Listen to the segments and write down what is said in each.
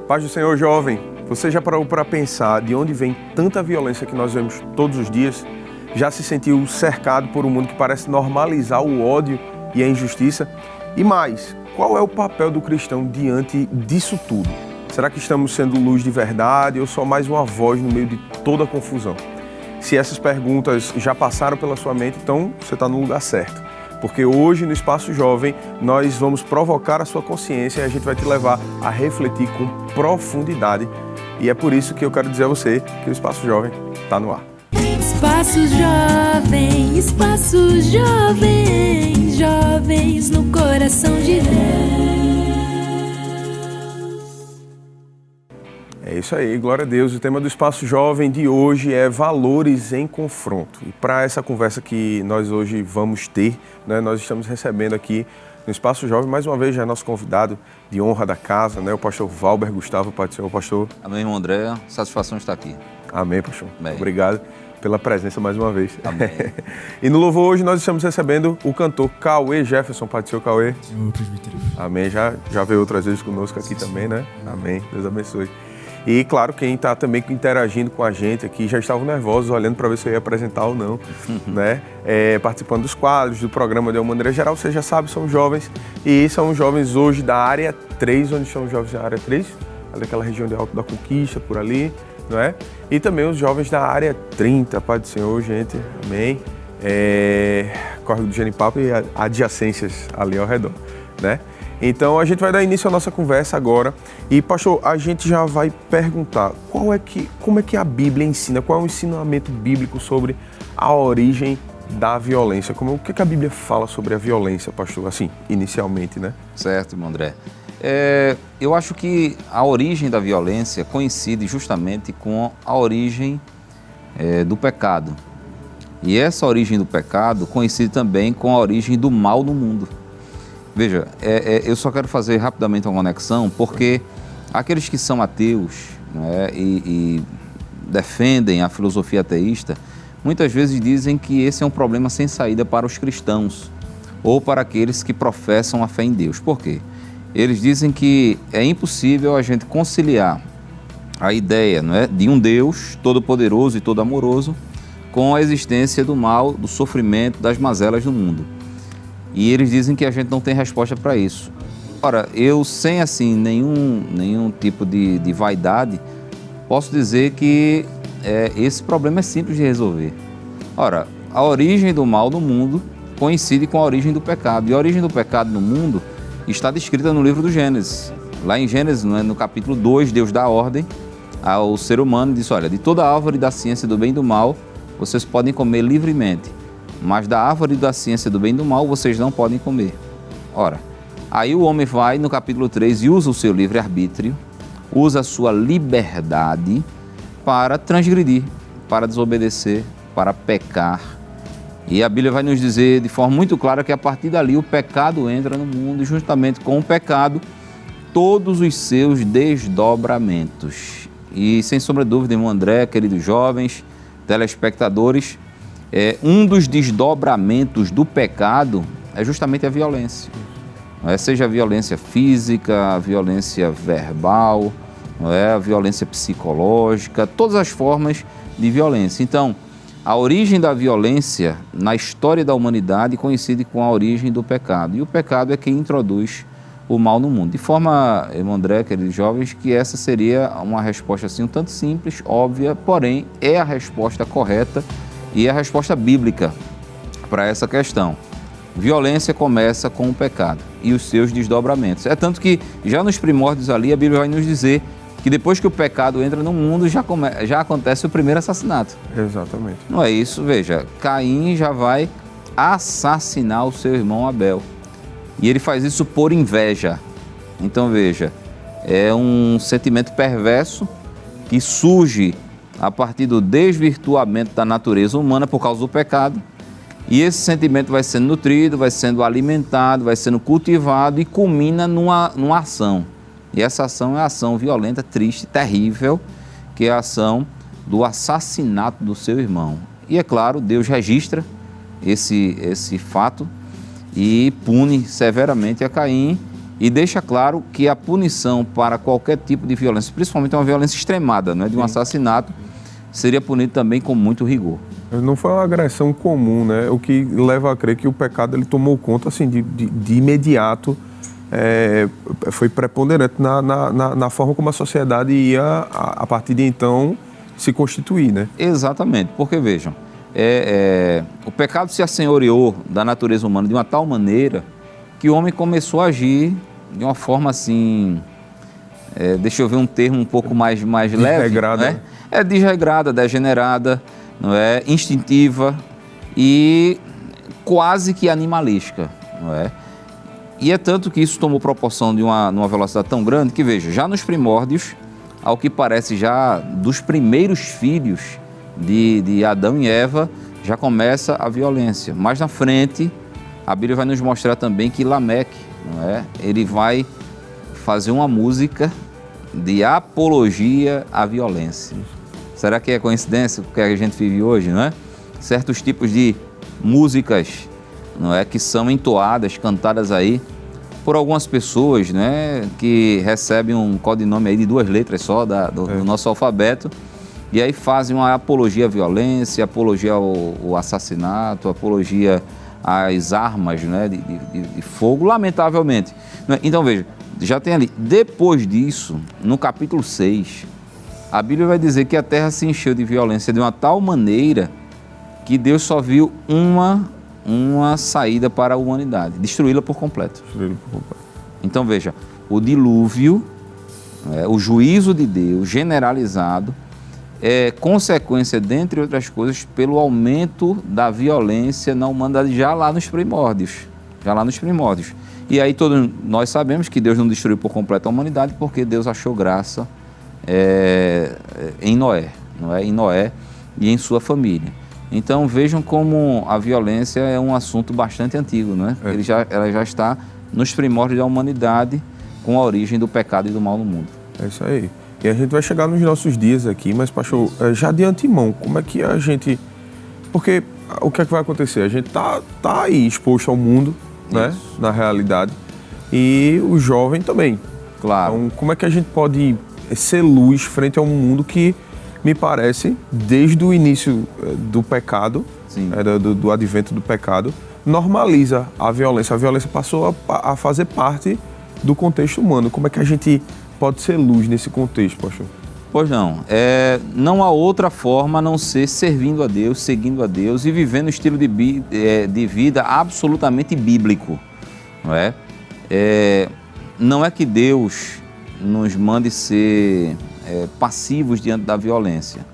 Paz do Senhor, jovem. Você já parou para pensar de onde vem tanta violência que nós vemos todos os dias? Já se sentiu cercado por um mundo que parece normalizar o ódio e a injustiça? E mais, qual é o papel do cristão diante disso tudo? Será que estamos sendo luz de verdade ou só mais uma voz no meio de toda a confusão? Se essas perguntas já passaram pela sua mente, então você está no lugar certo. Porque hoje, no Espaço Jovem, nós vamos provocar a sua consciência e a gente vai te levar a refletir com profundidade. E é por isso que eu quero dizer a você que o Espaço Jovem está no ar. Espaço Jovem, Espaço Jovem, jovens no coração de Deus. É isso aí, glória a Deus. O tema do Espaço Jovem de hoje é valores em confronto. E para essa conversa que nós hoje vamos ter, né, nós estamos recebendo aqui no Espaço Jovem, mais uma vez, já é nosso convidado de honra da casa, né, o pastor Valber Gustavo. Pode ser o pastor. Amém, irmão André. Satisfação estar aqui. Amém, pastor. Amém. Obrigado pela presença mais uma vez. Amém. E no louvor hoje nós estamos recebendo o cantor Cauê Jefferson. Pode ser o Cauê. Senhor presbítero. Amém. Já veio outras vezes conosco aqui também, né? Amém. Deus abençoe. E, claro, quem está também interagindo com a gente aqui, já estavam nervosos, olhando para ver se eu ia apresentar ou não, né? Participando dos quadros, do programa de uma maneira geral, você já sabe, são jovens. E são jovens hoje da área 3, onde são os jovens da área 3, ali daquela região de Alto da Conquista, por ali, não é? E também os jovens da área 30, Pai do Senhor, gente, amém? Córrego do Genipapo e adjacências ali ao redor, né? Então, a gente vai dar início à nossa conversa agora. E, pastor, a gente já vai perguntar como é que a Bíblia ensina, qual é o ensinamento bíblico sobre a origem da violência? O que a Bíblia fala sobre a violência, pastor, assim, inicialmente, né? Certo, irmão André. Eu acho que a origem da violência coincide justamente com a origem do pecado. E essa origem do pecado coincide também com a origem do mal no mundo. Veja, eu só quero fazer rapidamente uma conexão, porque aqueles que são ateus, né, e defendem a filosofia ateísta, muitas vezes dizem que esse é um problema sem saída para os cristãos ou para aqueles que professam a fé em Deus. Por quê? Eles dizem que é impossível a gente conciliar a ideia, não é, de um Deus todo-poderoso e todo-amoroso com a existência do mal, do sofrimento, das mazelas do mundo. E eles dizem que a gente não tem resposta para isso. Ora, eu sem assim nenhum tipo de vaidade, posso dizer que esse problema é simples de resolver. Ora, a origem do mal no mundo coincide com a origem do pecado. E a origem do pecado no mundo está descrita no livro do Gênesis. Lá em Gênesis, no capítulo 2, Deus dá ordem ao ser humano e diz: olha, de toda árvore da ciência do bem e do mal, vocês podem comer livremente. Mas da árvore da ciência do bem e do mal, vocês não podem comer. Ora, aí o homem vai no capítulo 3 e usa o seu livre-arbítrio, usa a sua liberdade para transgredir, para desobedecer, para pecar. E a Bíblia vai nos dizer de forma muito clara que a partir dali o pecado entra no mundo e justamente com o pecado todos os seus desdobramentos. E sem sombra de dúvida, irmão André, queridos jovens, telespectadores, um dos desdobramentos do pecado é justamente a violência. Seja a violência física, a violência verbal, a violência psicológica, todas as formas de violência. Então, a origem da violência na história da humanidade coincide com a origem do pecado. E o pecado é quem introduz o mal no mundo. De forma, irmão André, queridos jovens, que essa seria uma resposta assim um tanto simples, óbvia, porém é a resposta correta e a resposta bíblica para essa questão. Violência começa com o pecado e os seus desdobramentos. É tanto que já nos primórdios ali a Bíblia vai nos dizer que depois que o pecado entra no mundo já acontece o primeiro assassinato. Exatamente. Não é isso? Veja, Caim já vai assassinar o seu irmão Abel. E ele faz isso por inveja. Então veja, é um sentimento perverso que surge a partir do desvirtuamento da natureza humana por causa do pecado. E esse sentimento vai sendo nutrido, vai sendo alimentado, vai sendo cultivado e culmina numa ação. E essa ação é a ação violenta, triste, terrível, que é a ação do assassinato do seu irmão. E é claro, Deus registra esse fato e pune severamente a Caim e deixa claro que a punição para qualquer tipo de violência, principalmente uma violência extremada, né, de um assassinato, seria punido também com muito rigor. Não foi uma agressão comum, né? O que leva a crer que o pecado ele tomou conta assim, de imediato, foi preponderante na forma como a sociedade ia, a partir de então, se constituir, né? Exatamente, porque vejam, o pecado se assenhoreou da natureza humana de uma tal maneira que o homem começou a agir de uma forma assim, deixa eu ver um termo um pouco mais leve, desregrada, né? Desregrada, degenerada, não é? Instintiva e quase que animalística, não é? E é tanto que isso tomou proporção de numa velocidade tão grande que, veja, já nos primórdios, ao que parece já dos primeiros filhos de Adão e Eva, já começa a violência. Mais na frente, a Bíblia vai nos mostrar também que Lameque, não é? Ele vai fazer uma música de apologia à violência. Será que é coincidência com o que a gente vive hoje, não é? Certos tipos de músicas, não é, que são entoadas, cantadas aí por algumas pessoas, né, que recebem um codinome aí de 2 letras só do nosso alfabeto, e aí fazem uma apologia à violência, apologia ao assassinato, apologia às armas, né, de fogo, lamentavelmente. Então veja, já tem ali, depois disso, no capítulo 6, a Bíblia vai dizer que a terra se encheu de violência de uma tal maneira que Deus só viu uma saída para a humanidade, destruí-la por completo. Então veja, o dilúvio, o juízo de Deus generalizado, é consequência, dentre outras coisas, pelo aumento da violência na humanidade já lá nos primórdios. E aí todos nós sabemos que Deus não destruiu por completo a humanidade porque Deus achou graça em Noé, não é? Em Noé e em sua família. Então vejam como a violência é um assunto bastante antigo, não é? Ela já está nos primórdios da humanidade com a origem do pecado e do mal no mundo. É isso aí. E a gente vai chegar nos nossos dias aqui, mas pastor, já de antemão, como é que a gente... Porque o que é que vai acontecer? A gente tá aí exposto ao mundo, né? Na realidade, e o jovem também. Claro. Então, como é que a gente pode ser luz frente a um mundo que, me parece, desde o início do pecado, do advento do pecado, normaliza a violência. A violência passou a fazer parte do contexto humano. Como é que a gente pode ser luz nesse contexto, pastor? Pois não. Não há outra forma a não ser servindo a Deus, seguindo a Deus e vivendo um estilo de vida absolutamente bíblico. Não é? Não é que Deus nos mande ser passivos diante da violência,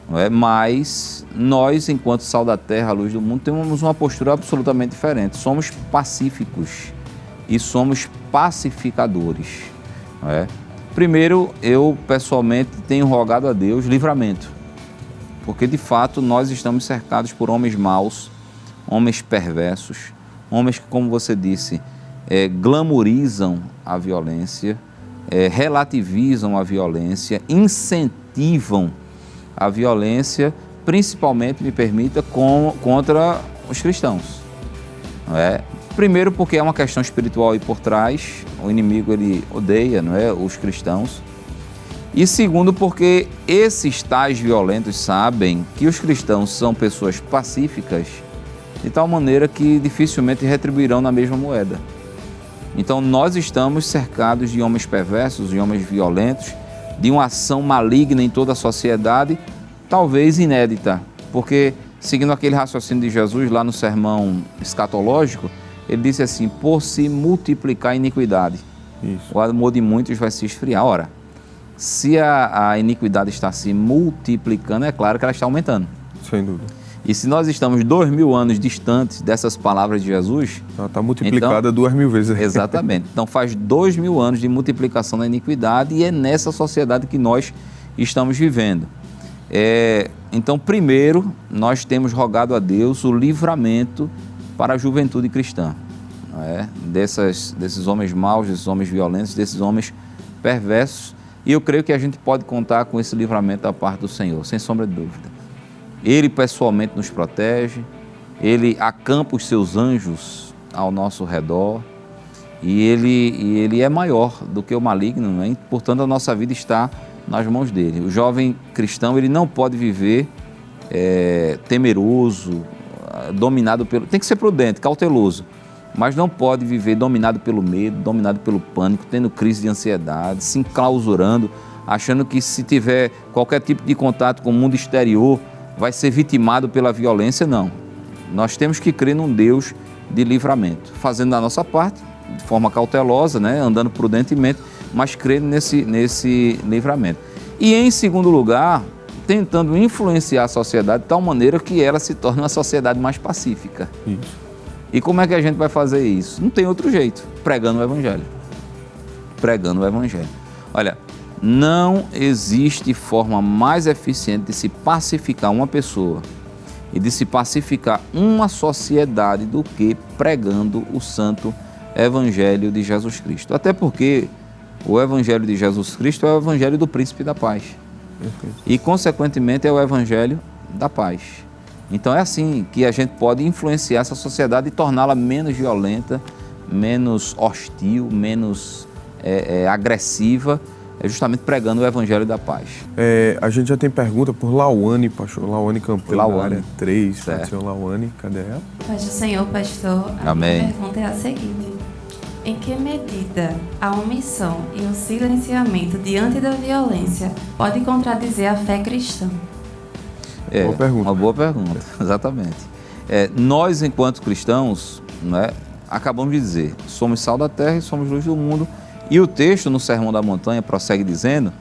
não é? Mas nós, enquanto sal da terra, a luz do mundo, temos uma postura absolutamente diferente. Somos pacíficos e somos pacificadores, não é? Primeiro, eu pessoalmente tenho rogado a Deus livramento, porque de fato nós estamos cercados por homens maus, homens perversos, homens que, como você disse, glamorizam a violência, relativizam a violência, incentivam a violência, principalmente, me permita, contra os cristãos. Não é? Primeiro porque é uma questão espiritual aí por trás, o inimigo ele odeia, não é, os cristãos. E segundo porque esses tais violentos sabem que os cristãos são pessoas pacíficas, de tal maneira que dificilmente retribuirão na mesma moeda. Então nós estamos cercados de homens perversos, de homens violentos, de uma ação maligna em toda a sociedade, talvez inédita, porque seguindo aquele raciocínio de Jesus lá no sermão escatológico, ele disse assim, por se multiplicar a iniquidade, o amor de muitos vai se esfriar. Ora, se a iniquidade está se multiplicando, é claro que ela está aumentando. Sem dúvida. E se nós estamos 2000 anos distantes dessas palavras de Jesus... Ela está multiplicada então, 2000 vezes. Exatamente. Então faz 2000 anos de multiplicação da iniquidade e é nessa sociedade que nós estamos vivendo. Então, primeiro, nós temos rogado a Deus o livramento para a juventude cristã, não é? Desses homens maus, desses homens violentos, desses homens perversos. E eu creio que a gente pode contar com esse livramento da parte do Senhor, sem sombra de dúvida. Ele pessoalmente nos protege, Ele acampa os seus anjos ao nosso redor e ele é maior do que o maligno, né? Portanto, a nossa vida está nas mãos dele. O jovem cristão, ele não pode viver temeroso, dominado pelo... Tem que ser prudente, cauteloso, mas não pode viver dominado pelo medo, dominado pelo pânico, tendo crise de ansiedade, se enclausurando, achando que se tiver qualquer tipo de contato com o mundo exterior, vai ser vitimado pela violência. Não. Nós temos que crer num Deus de livramento, fazendo a nossa parte, de forma cautelosa, né? Andando prudentemente, mas crendo nesse livramento. E, em segundo lugar, tentando influenciar a sociedade de tal maneira que ela se torne uma sociedade mais pacífica. Isso. E como é que a gente vai fazer isso? Não tem outro jeito, pregando o Evangelho. Pregando o Evangelho. Olha, não existe forma mais eficiente de se pacificar uma pessoa e de se pacificar uma sociedade do que pregando o santo Evangelho de Jesus Cristo. Até porque o Evangelho de Jesus Cristo é o Evangelho do Príncipe da Paz. E, consequentemente, é o Evangelho da paz. Então, é assim que a gente pode influenciar essa sociedade e torná-la menos violenta, menos hostil, menos agressiva, justamente pregando o Evangelho da paz. A gente já tem pergunta por Lauane, pastor. Lauane Campelo, na área 3. Certo. Senhor Lauane, cadê ela? Paz do Senhor, pastor. Amém. A minha pergunta é a seguinte: em que medida a omissão e o silenciamento diante da violência pode contradizer a fé cristã? Boa pergunta. Uma boa pergunta, exatamente. Nós, enquanto cristãos, né, acabamos de dizer, somos sal da terra e somos luz do mundo. E o texto no Sermão da Montanha prossegue dizendo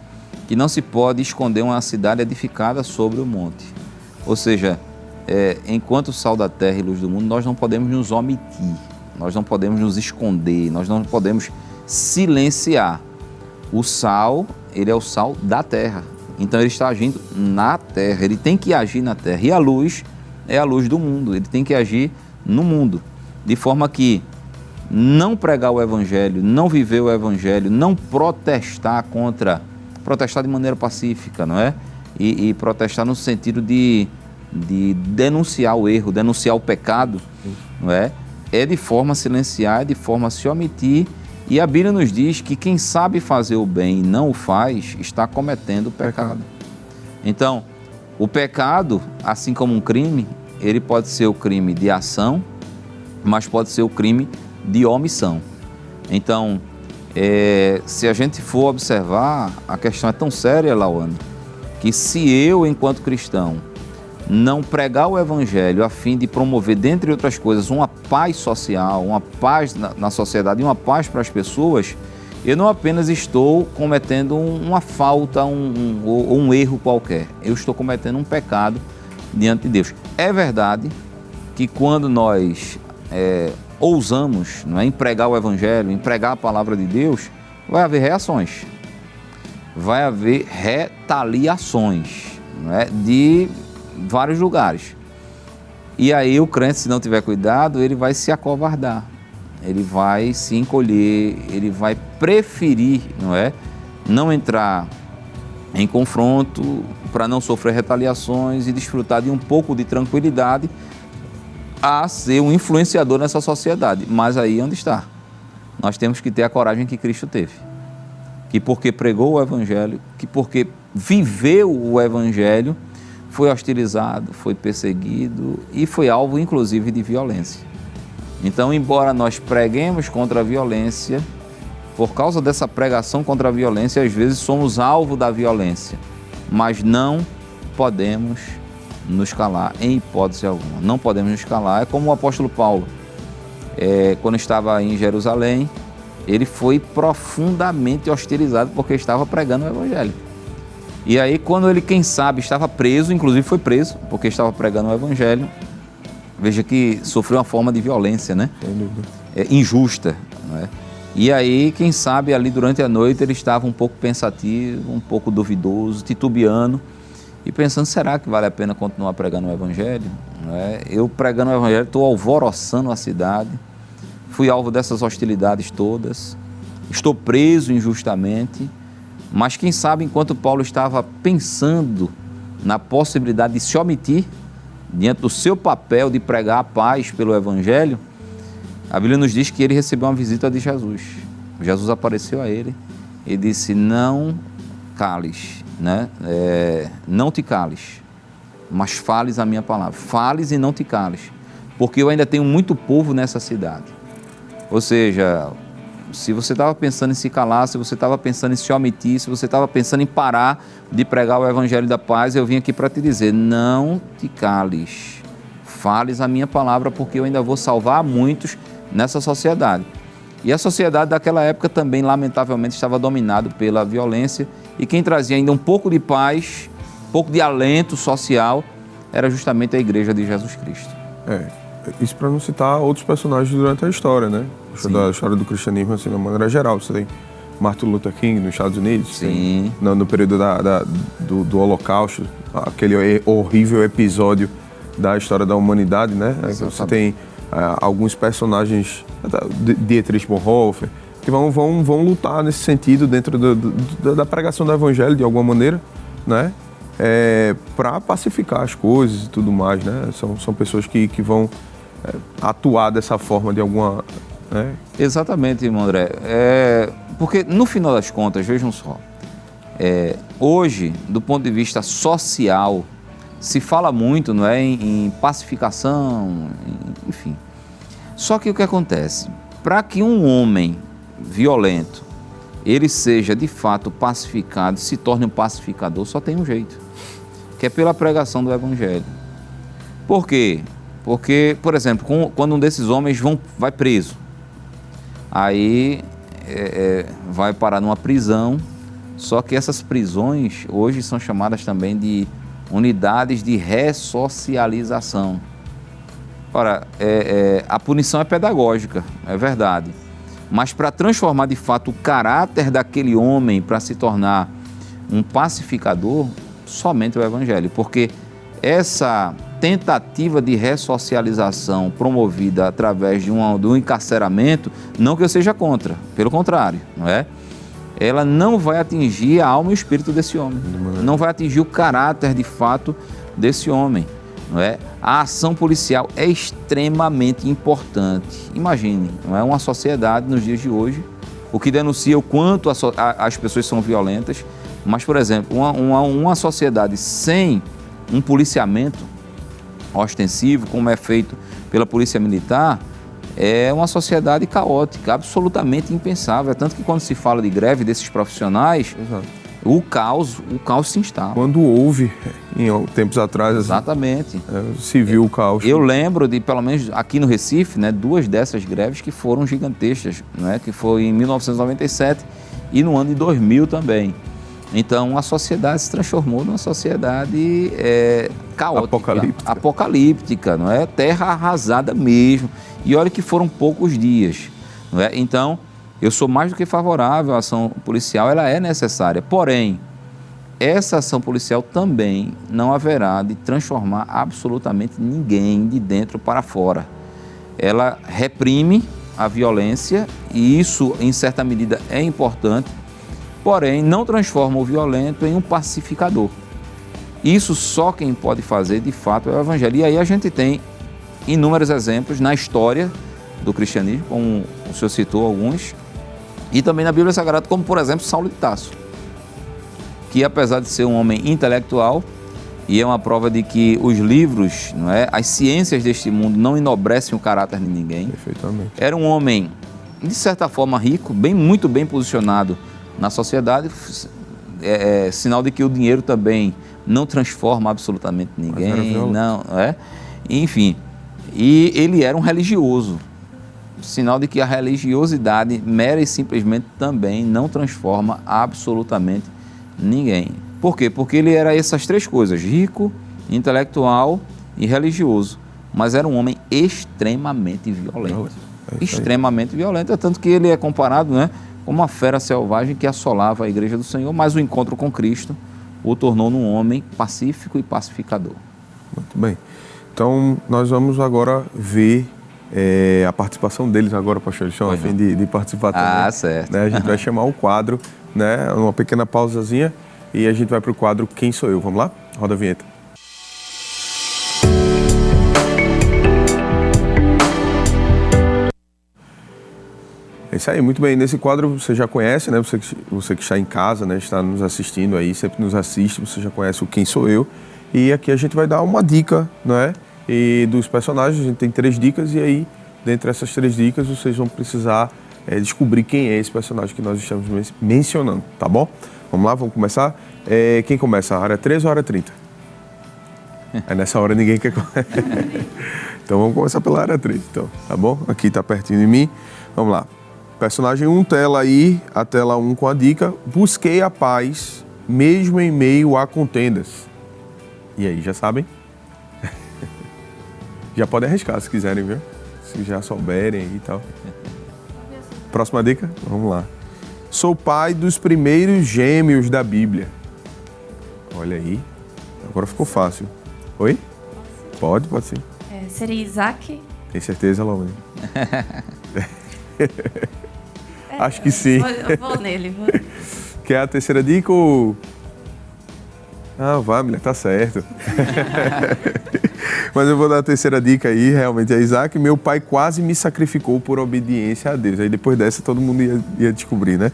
que não se pode esconder uma cidade edificada sobre o monte. Ou seja, enquanto sal da terra e luz do mundo, nós não podemos nos omitir, nós não podemos nos esconder, nós não podemos silenciar. O sal, ele é o sal da terra, então ele está agindo na terra, ele tem que agir na terra. E a luz é a luz do mundo, ele tem que agir no mundo, de forma que não pregar o Evangelho, não viver o Evangelho, não protestar de maneira pacífica, não é? E protestar no sentido de denunciar o erro, denunciar o pecado, não é? É de forma a silenciar, é de forma a se omitir. E a Bíblia nos diz que quem sabe fazer o bem e não o faz, está cometendo o pecado. Então, o pecado, assim como um crime, ele pode ser o crime de ação, mas pode ser o crime de omissão. Então, se a gente for observar, a questão é tão séria, Lauane, que se eu, enquanto cristão, não pregar o Evangelho a fim de promover, dentre outras coisas, uma paz social, uma paz na sociedade e uma paz para as pessoas, eu não apenas estou cometendo uma falta ou um erro qualquer, eu estou cometendo um pecado diante de Deus. É verdade que quando nós ousamos, não é, em pregar o Evangelho, em pregar a palavra de Deus, vai haver reações, vai haver retaliações, não é, de vários lugares. E aí o crente, se não tiver cuidado, ele vai se acovardar, ele vai se encolher, ele vai preferir, não entrar em confronto para não sofrer retaliações e desfrutar de um pouco de tranquilidade, a ser um influenciador nessa sociedade. Mas aí onde está? Nós temos que ter a coragem que Cristo teve, que porque pregou o Evangelho, que porque viveu o Evangelho, foi hostilizado, foi perseguido e foi alvo inclusive de violência. Então, embora nós preguemos contra a violência, por causa dessa pregação contra a violência, às vezes somos alvo da violência, mas não podemos nos calar, em hipótese alguma. Não podemos nos calar. É como o apóstolo Paulo, quando estava em Jerusalém, ele foi profundamente hostilizado porque estava pregando o Evangelho. E aí, quando ele, quem sabe, estava preso, inclusive foi preso porque estava pregando o Evangelho, veja que sofreu uma forma de violência, né? Injusta, não é? E aí, quem sabe, ali durante a noite, ele estava um pouco pensativo, um pouco duvidoso, titubeando, e pensando, será que vale a pena continuar pregando o Evangelho? Não é? Eu pregando o Evangelho, estou alvoroçando a cidade, fui alvo dessas hostilidades todas, estou preso injustamente, mas quem sabe, enquanto Paulo estava pensando na possibilidade de se omitir, diante do seu papel de pregar a paz pelo Evangelho, A Bíblia nos diz que ele recebeu uma visita de Jesus. Jesus apareceu a ele e disse, não cales, né? Não te cales, mas fales a minha palavra. Fales e não te cales, porque eu ainda tenho muito povo nessa cidade. Ou seja, se você estava pensando em se calar, se você estava pensando em se omitir, se você estava pensando em parar de pregar o Evangelho da Paz, eu vim aqui para te dizer, não te cales, fales a minha palavra, porque eu ainda vou salvar muitos nessa sociedade. E a sociedade daquela época também, lamentavelmente, estava dominada pela violência, e quem trazia ainda um pouco de paz, um pouco de alento social, era justamente a Igreja de Jesus Cristo. Isso para não citar outros personagens durante a história, né? Da história do cristianismo, assim, de uma maneira geral. Você tem Martin Luther King nos Estados Unidos, Sim. No período do Holocausto, aquele horrível episódio da história da humanidade, né? Você tem alguns personagens, Dietrich Bonhoeffer, que vão lutar nesse sentido dentro da pregação do Evangelho, de alguma maneira, né? Para pacificar as coisas e tudo mais, né? São pessoas que vão atuar dessa forma de alguma... Né? Exatamente, irmão André. Porque no final das contas, vejam só, hoje, do ponto de vista social, se fala muito, não é, em pacificação, enfim. Só que o que acontece? Para que um homem violento, ele seja de fato pacificado, se torne um pacificador, só tem um jeito, que é pela pregação do Evangelho. Por quê? Porque, por exemplo, quando um desses homens vai preso, aí vai parar numa prisão, só que essas prisões hoje são chamadas também de unidades de ressocialização. Ora, a punição é pedagógica, é verdade, mas para transformar de fato o caráter daquele homem para se tornar um pacificador, somente o Evangelho, porque essa tentativa de ressocialização promovida através de um encarceramento, não que eu seja contra, pelo contrário, não é? Ela não vai atingir a alma e o espírito desse homem, não vai atingir o caráter de fato desse homem, não é? A ação policial é extremamente importante. Imagine, não é, uma sociedade nos dias de hoje, o que denuncia o quanto as pessoas são violentas, mas, por exemplo, uma sociedade sem um policiamento ostensivo, como é feito pela Polícia Militar, é uma sociedade caótica, absolutamente impensável. Tanto que quando se fala de greve desses profissionais, o caos se instala. Quando houve, em tempos atrás, exatamente, se viu o caos. Eu lembro de, pelo menos aqui no Recife, né, 2 dessas greves que foram gigantescas, né, que foi em 1997 e no ano de 2000 também. Então, a sociedade se transformou numa sociedade caótica, apocalíptica, não é? Terra arrasada mesmo. E olha que foram poucos dias, não é? Então, eu sou mais do que favorável à ação policial, ela é necessária. Porém, essa ação policial também não haverá de transformar absolutamente ninguém de dentro para fora. Ela reprime a violência e isso, em certa medida, é importante. Porém, não transforma o violento em um pacificador. Isso só quem pode fazer, de fato, é o Evangelho. E aí a gente tem inúmeros exemplos na história do cristianismo, como o senhor citou alguns, e também na Bíblia Sagrada, como, por exemplo, Saulo de Tarso, que, apesar de ser um homem intelectual, e é uma prova de que os livros, não é, as ciências deste mundo não enobrecem o caráter de ninguém. Perfeitamente. Era um homem, de certa forma, rico, muito bem posicionado na sociedade, sinal de que o dinheiro também não transforma absolutamente ninguém, não é? Enfim, e ele era um religioso, sinal de que a religiosidade mera e simplesmente também não transforma absolutamente ninguém. Por quê? Porque ele era essas 3 coisas, rico, intelectual e religioso, mas era um homem extremamente violento, extremamente violento, tanto que ele é comparado, né, como uma fera selvagem que assolava a Igreja do Senhor, mas o encontro com Cristo o tornou num homem pacífico e pacificador. Muito bem. Então, nós vamos agora ver a participação deles agora, pastor. Eles estão a fim de participar também. Ah, certo. Né? A gente vai chamar o quadro, né? Uma pequena pausazinha, e a gente vai para o quadro Quem Sou Eu? Vamos lá? Roda a vinheta. É isso aí, muito bem. Nesse quadro você já conhece, né? Você que está em casa, né? Está nos assistindo aí, sempre nos assiste, você já conhece o Quem Sou Eu. E aqui a gente vai dar uma dica, né? E dos personagens, a gente tem 3 dicas e aí, dentre essas 3 dicas, vocês vão precisar descobrir quem é esse personagem que nós estamos mencionando, tá bom? Vamos lá, vamos começar? Quem começa? A área 3 ou a área 30? Aí nessa hora ninguém quer... Então vamos começar pela área 3, então, tá bom? Aqui tá pertinho de mim. Vamos lá. Personagem 1, tela aí, a tela 1 com a dica. Busquei a paz, mesmo em meio a contendas. E aí, já sabem? Já podem arriscar se quiserem, viu? Se já souberem aí e tal. Próxima dica? Vamos lá. Sou pai dos primeiros gêmeos da Bíblia. Olha aí. Agora ficou fácil. Oi? Pode sim. Seria Isaac? Tem certeza, Laone? Acho que sim. Eu vou nele. Quer a terceira dica ou... Ah, vai, mulher, tá certo. Mas eu vou dar a terceira dica aí, realmente é Isaac. Meu pai quase me sacrificou por obediência a Deus. Aí depois dessa todo mundo ia descobrir, né?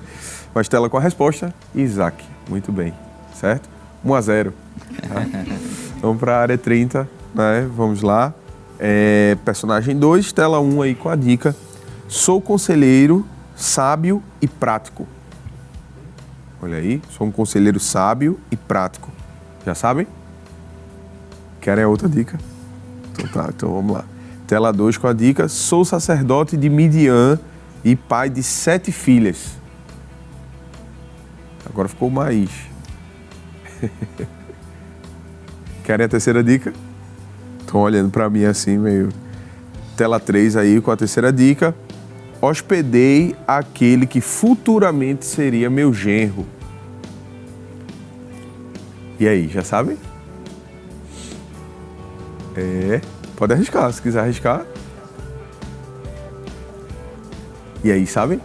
Mas tela com a resposta, Isaac. Muito bem, certo? 1-0. Tá? Vamos para a área 30, né? Vamos lá. Personagem 2, tela 1 aí com a dica. Sou conselheiro, sábio e prático. Olha aí, sou um conselheiro sábio e prático. Já sabem? Querem a outra dica? Então tá, então vamos lá. Tela 2 com a dica. Sou sacerdote de Midian e pai de 7 filhas. Agora ficou mais. Querem a terceira dica? Estão olhando para mim assim, meio... Tela 3 aí com a terceira dica. Hospedei aquele que futuramente seria meu genro. E aí, já sabem? Pode arriscar, se quiser arriscar. E aí, sabem?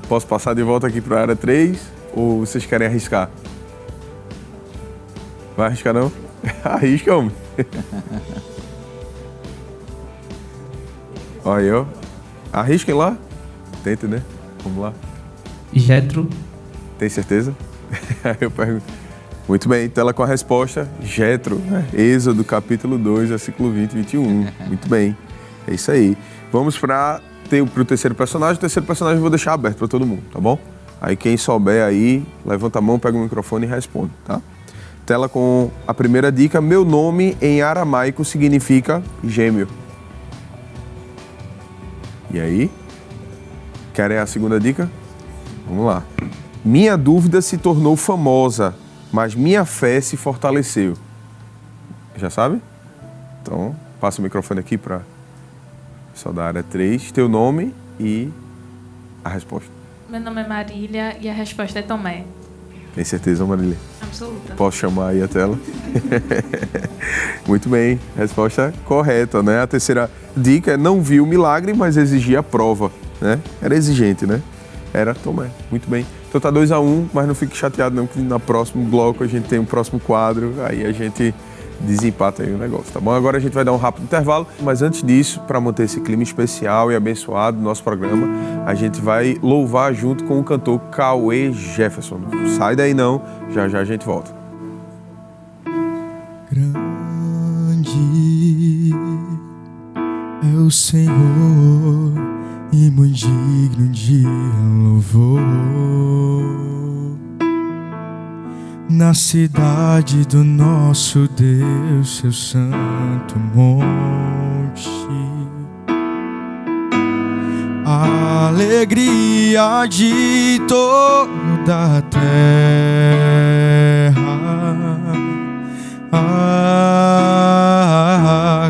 Posso passar de volta aqui para a área 3 ou vocês querem arriscar? Vai arriscar não? Arrisca, homem. Olha eu. Arrisquem lá. Tenta, né? Vamos lá. Jetro. Tem certeza? Eu pergunto. Muito bem, tela com a resposta. Jetro, né? Êxodo, capítulo 2, versículo 20 e 21. Muito bem. É isso aí. Vamos para o terceiro personagem. O terceiro personagem eu vou deixar aberto para todo mundo, tá bom? Aí quem souber aí, levanta a mão, pega o microfone e responde, tá? Tela com a primeira dica. Meu nome em aramaico significa gêmeo. E aí? Querem a segunda dica? Vamos lá. Minha dúvida se tornou famosa, mas minha fé se fortaleceu. Já sabe? Então, passa o microfone aqui para o pessoal da área 3. Teu nome e a resposta. Meu nome é Marília e a resposta é Tomé. Tem certeza, Marília? Absoluta. Posso chamar aí a tela? Muito bem, resposta correta, né? A terceira dica é não vi o milagre, mas exigia a prova, né? Era exigente, né? Era Tomé. Muito bem. Então tá 2-1, mas não fique chateado não, que no próximo bloco a gente tem um próximo quadro, aí a gente desempata aí o negócio, tá bom? Agora a gente vai dar um rápido intervalo, mas antes disso, para manter esse clima especial e abençoado do nosso programa, a gente vai louvar junto com o cantor Cauê Jefferson. Sai daí não, já já a gente volta. Grande é o Senhor e muito digno de louvor. Na cidade do nosso Deus, seu santo monte, a alegria de toda a terra.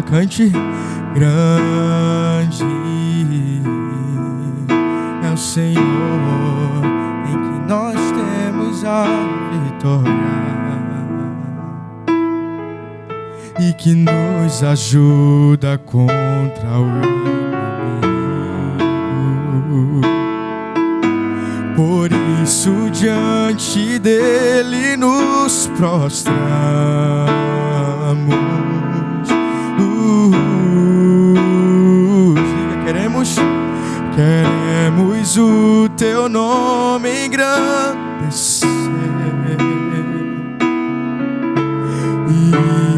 Cante. Grande é o Senhor em que nós temos a vitória e que nos ajuda contra o inimigo. Por isso diante dele nos prostramos, queremos queremos o teu nome engrandecer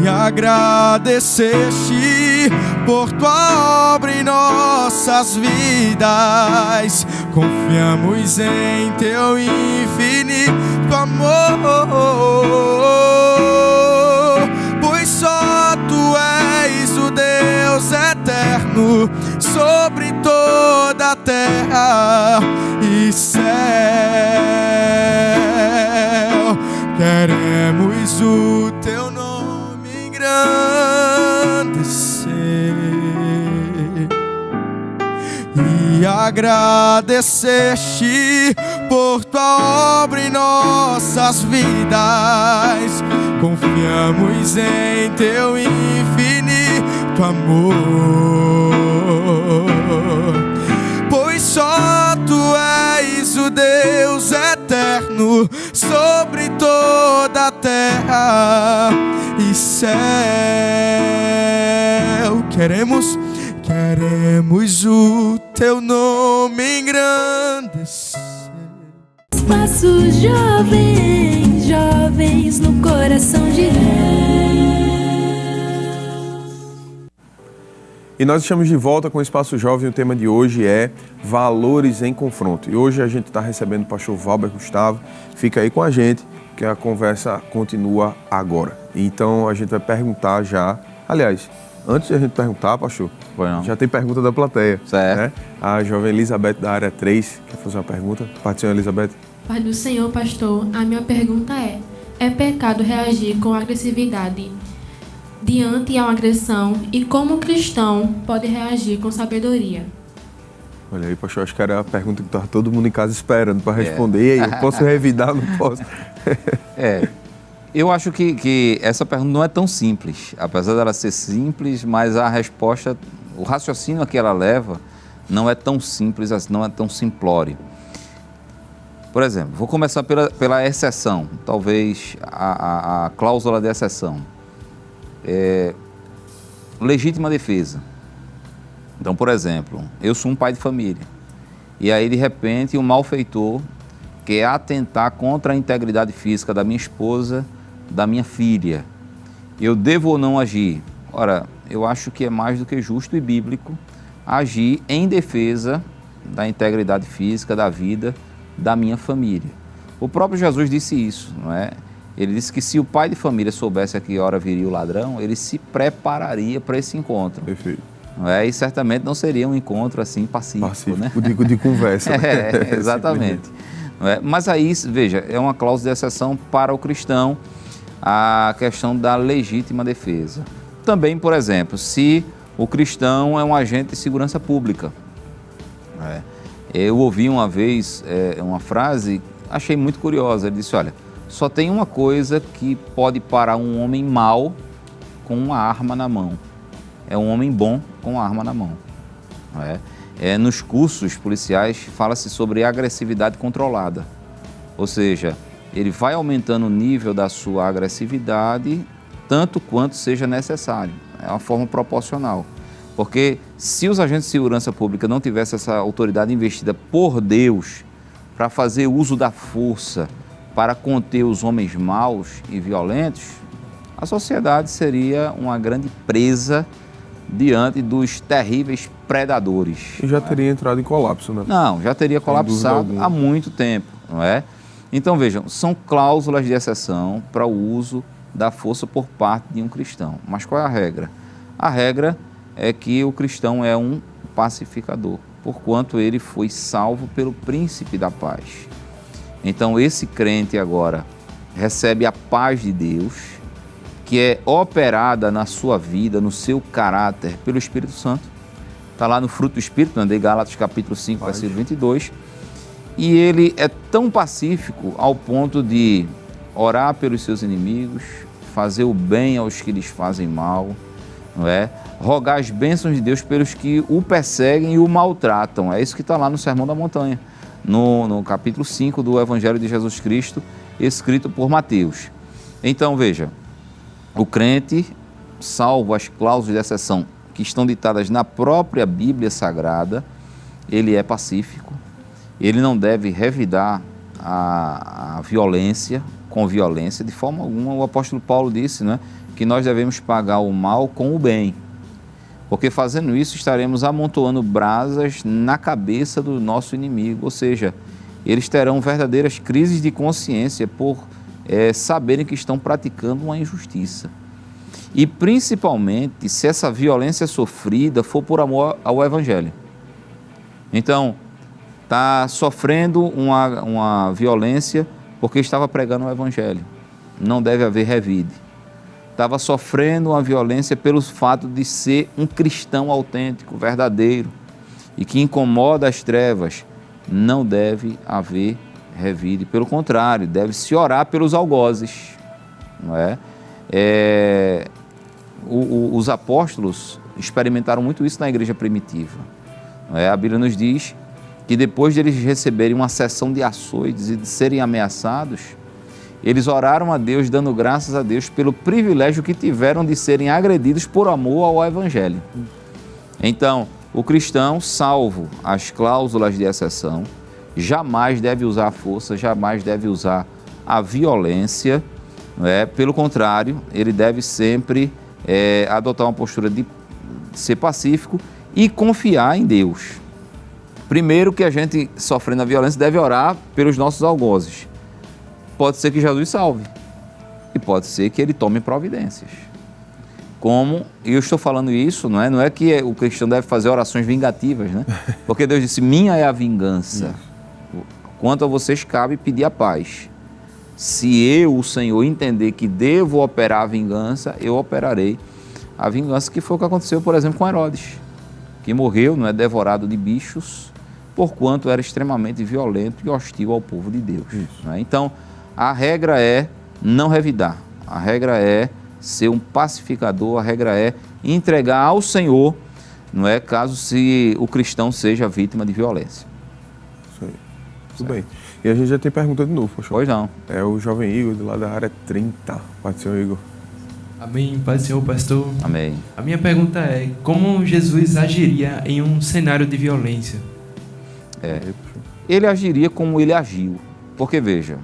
e agradecer-te por tua obra em nossas vidas. Confiamos em teu infinito amor, pois só tu és o Deus eterno sobre toda a terra e céu. Queremos o teu nome engrandecer e agradecer-te por tua obra em nossas vidas. Confiamos em teu infinito amor, pois só tu és o Deus eterno sobre toda a terra e céu. Queremos o teu nome engrandecer. Espaços jovens, jovens no coração de Deus. E nós estamos de volta com o Espaço Jovem. O tema de hoje é Valores em Confronto. E hoje a gente está recebendo o pastor Valber Gustavo. Fica aí com a gente, que a conversa continua agora. Então a gente vai perguntar já. Aliás, antes de a gente perguntar, pastor, já tem pergunta da plateia. Certo. Né? A jovem Elizabeth da área 3 quer fazer uma pergunta. Participação, Elizabeth. Pai do Senhor, pastor, a minha pergunta é pecado reagir com agressividade diante a uma agressão e como o cristão pode reagir com sabedoria? Olha aí, pastor, acho que era a pergunta que estava todo mundo em casa esperando para responder. E aí, eu posso revidar, não posso? Eu acho que essa pergunta não é tão simples. Apesar dela ser simples, mas a resposta, o raciocínio que ela leva não é tão simples, não é tão simplório. Por exemplo, vou começar pela exceção, talvez a cláusula de exceção. Legítima defesa. Então, por exemplo, eu sou um pai de família e aí, de repente, um malfeitor quer atentar contra a integridade física da minha esposa, da minha filha. Eu devo ou não agir? Ora, eu acho que é mais do que justo e bíblico agir em defesa da integridade física, da vida da minha família. O próprio Jesus disse isso, não é? Ele disse que se o pai de família soubesse a que hora viria o ladrão, ele se prepararia para esse encontro. Perfeito. Não é? E certamente não seria um encontro assim pacífico, né? De conversa. Exatamente. Não é? Mas aí, veja, é uma cláusula de exceção para o cristão a questão da legítima defesa. Também, por exemplo, se o cristão é um agente de segurança pública. Não é? Eu ouvi uma vez uma frase, achei muito curiosa. Ele disse, olha, só tem uma coisa que pode parar um homem mau com uma arma na mão. É um homem bom com uma arma na mão. Não é? Nos cursos policiais fala-se sobre agressividade controlada. Ou seja, ele vai aumentando o nível da sua agressividade tanto quanto seja necessário. É uma forma proporcional. Porque se os agentes de segurança pública não tivessem essa autoridade investida por Deus para fazer uso da força, para conter os homens maus e violentos, a sociedade seria uma grande presa diante dos terríveis predadores. E já teria entrado em colapso, né? Não, já teria colapsado há muito tempo, não é? Então, vejam, são cláusulas de exceção para o uso da força por parte de um cristão. Mas qual é a regra? A regra é que o cristão é um pacificador, porquanto ele foi salvo pelo príncipe da paz. Então, esse crente agora recebe a paz de Deus, que é operada na sua vida, no seu caráter, pelo Espírito Santo. Está lá no fruto do Espírito, né, de Gálatas capítulo 5, versículo 22. E ele é tão pacífico ao ponto de orar pelos seus inimigos, fazer o bem aos que lhes fazem mal, não é? Rogar as bênçãos de Deus pelos que o perseguem e o maltratam. É isso que está lá no Sermão da Montanha, no capítulo 5 do Evangelho de Jesus Cristo, escrito por Mateus. Então, veja, o crente, salvo as cláusulas de exceção que estão ditadas na própria Bíblia Sagrada, ele é pacífico, ele não deve revidar a violência com violência de forma alguma. O apóstolo Paulo disse, né, que nós devemos pagar o mal com o bem, porque fazendo isso estaremos amontoando brasas na cabeça do nosso inimigo, ou seja, eles terão verdadeiras crises de consciência por saberem que estão praticando uma injustiça. E principalmente se essa violência sofrida for por amor ao Evangelho. Então, está sofrendo uma violência porque estava pregando o Evangelho. Não deve haver revide. Estava sofrendo uma violência pelo fato de ser um cristão autêntico, verdadeiro, e que incomoda as trevas. Não deve haver revide. Pelo contrário, deve-se orar pelos algozes. Não é? Os apóstolos experimentaram muito isso na igreja primitiva. Não é? A Bíblia nos diz que depois de eles receberem uma sessão de açoites e de serem ameaçados, eles oraram a Deus, dando graças a Deus pelo privilégio que tiveram de serem agredidos por amor ao Evangelho. Então, o cristão, salvo as cláusulas de exceção, jamais deve usar a força, jamais deve usar a violência, não é? Pelo contrário, ele deve sempre adotar uma postura de ser pacífico e confiar em Deus. Primeiro que a gente, sofrendo a violência, deve orar pelos nossos algozes. Pode ser que Jesus salve e pode ser que ele tome providências. E eu estou falando isso, não é que o cristão deve fazer orações vingativas, né? Porque Deus disse, minha é a vingança. Quanto a vocês cabe pedir a paz. Se eu, o Senhor, entender que devo operar a vingança, eu operarei a vingança, que foi o que aconteceu, por exemplo, com Herodes, que morreu, não é, devorado de bichos, porquanto era extremamente violento e hostil ao povo de Deus. Não é? Então, a regra é não revidar, a regra é ser um pacificador, a regra é entregar ao Senhor, não é, caso se o cristão seja vítima de violência. Isso aí. Tudo bem. E a gente já tem pergunta de novo, poxa. Pois não. É o jovem Igor, de lá da área 30. Pode ser o Igor. Amém. Paz do Senhor, pastor. Amém. A minha pergunta é, como Jesus agiria em um cenário de violência? Ele agiria como ele agiu. Porque, veja,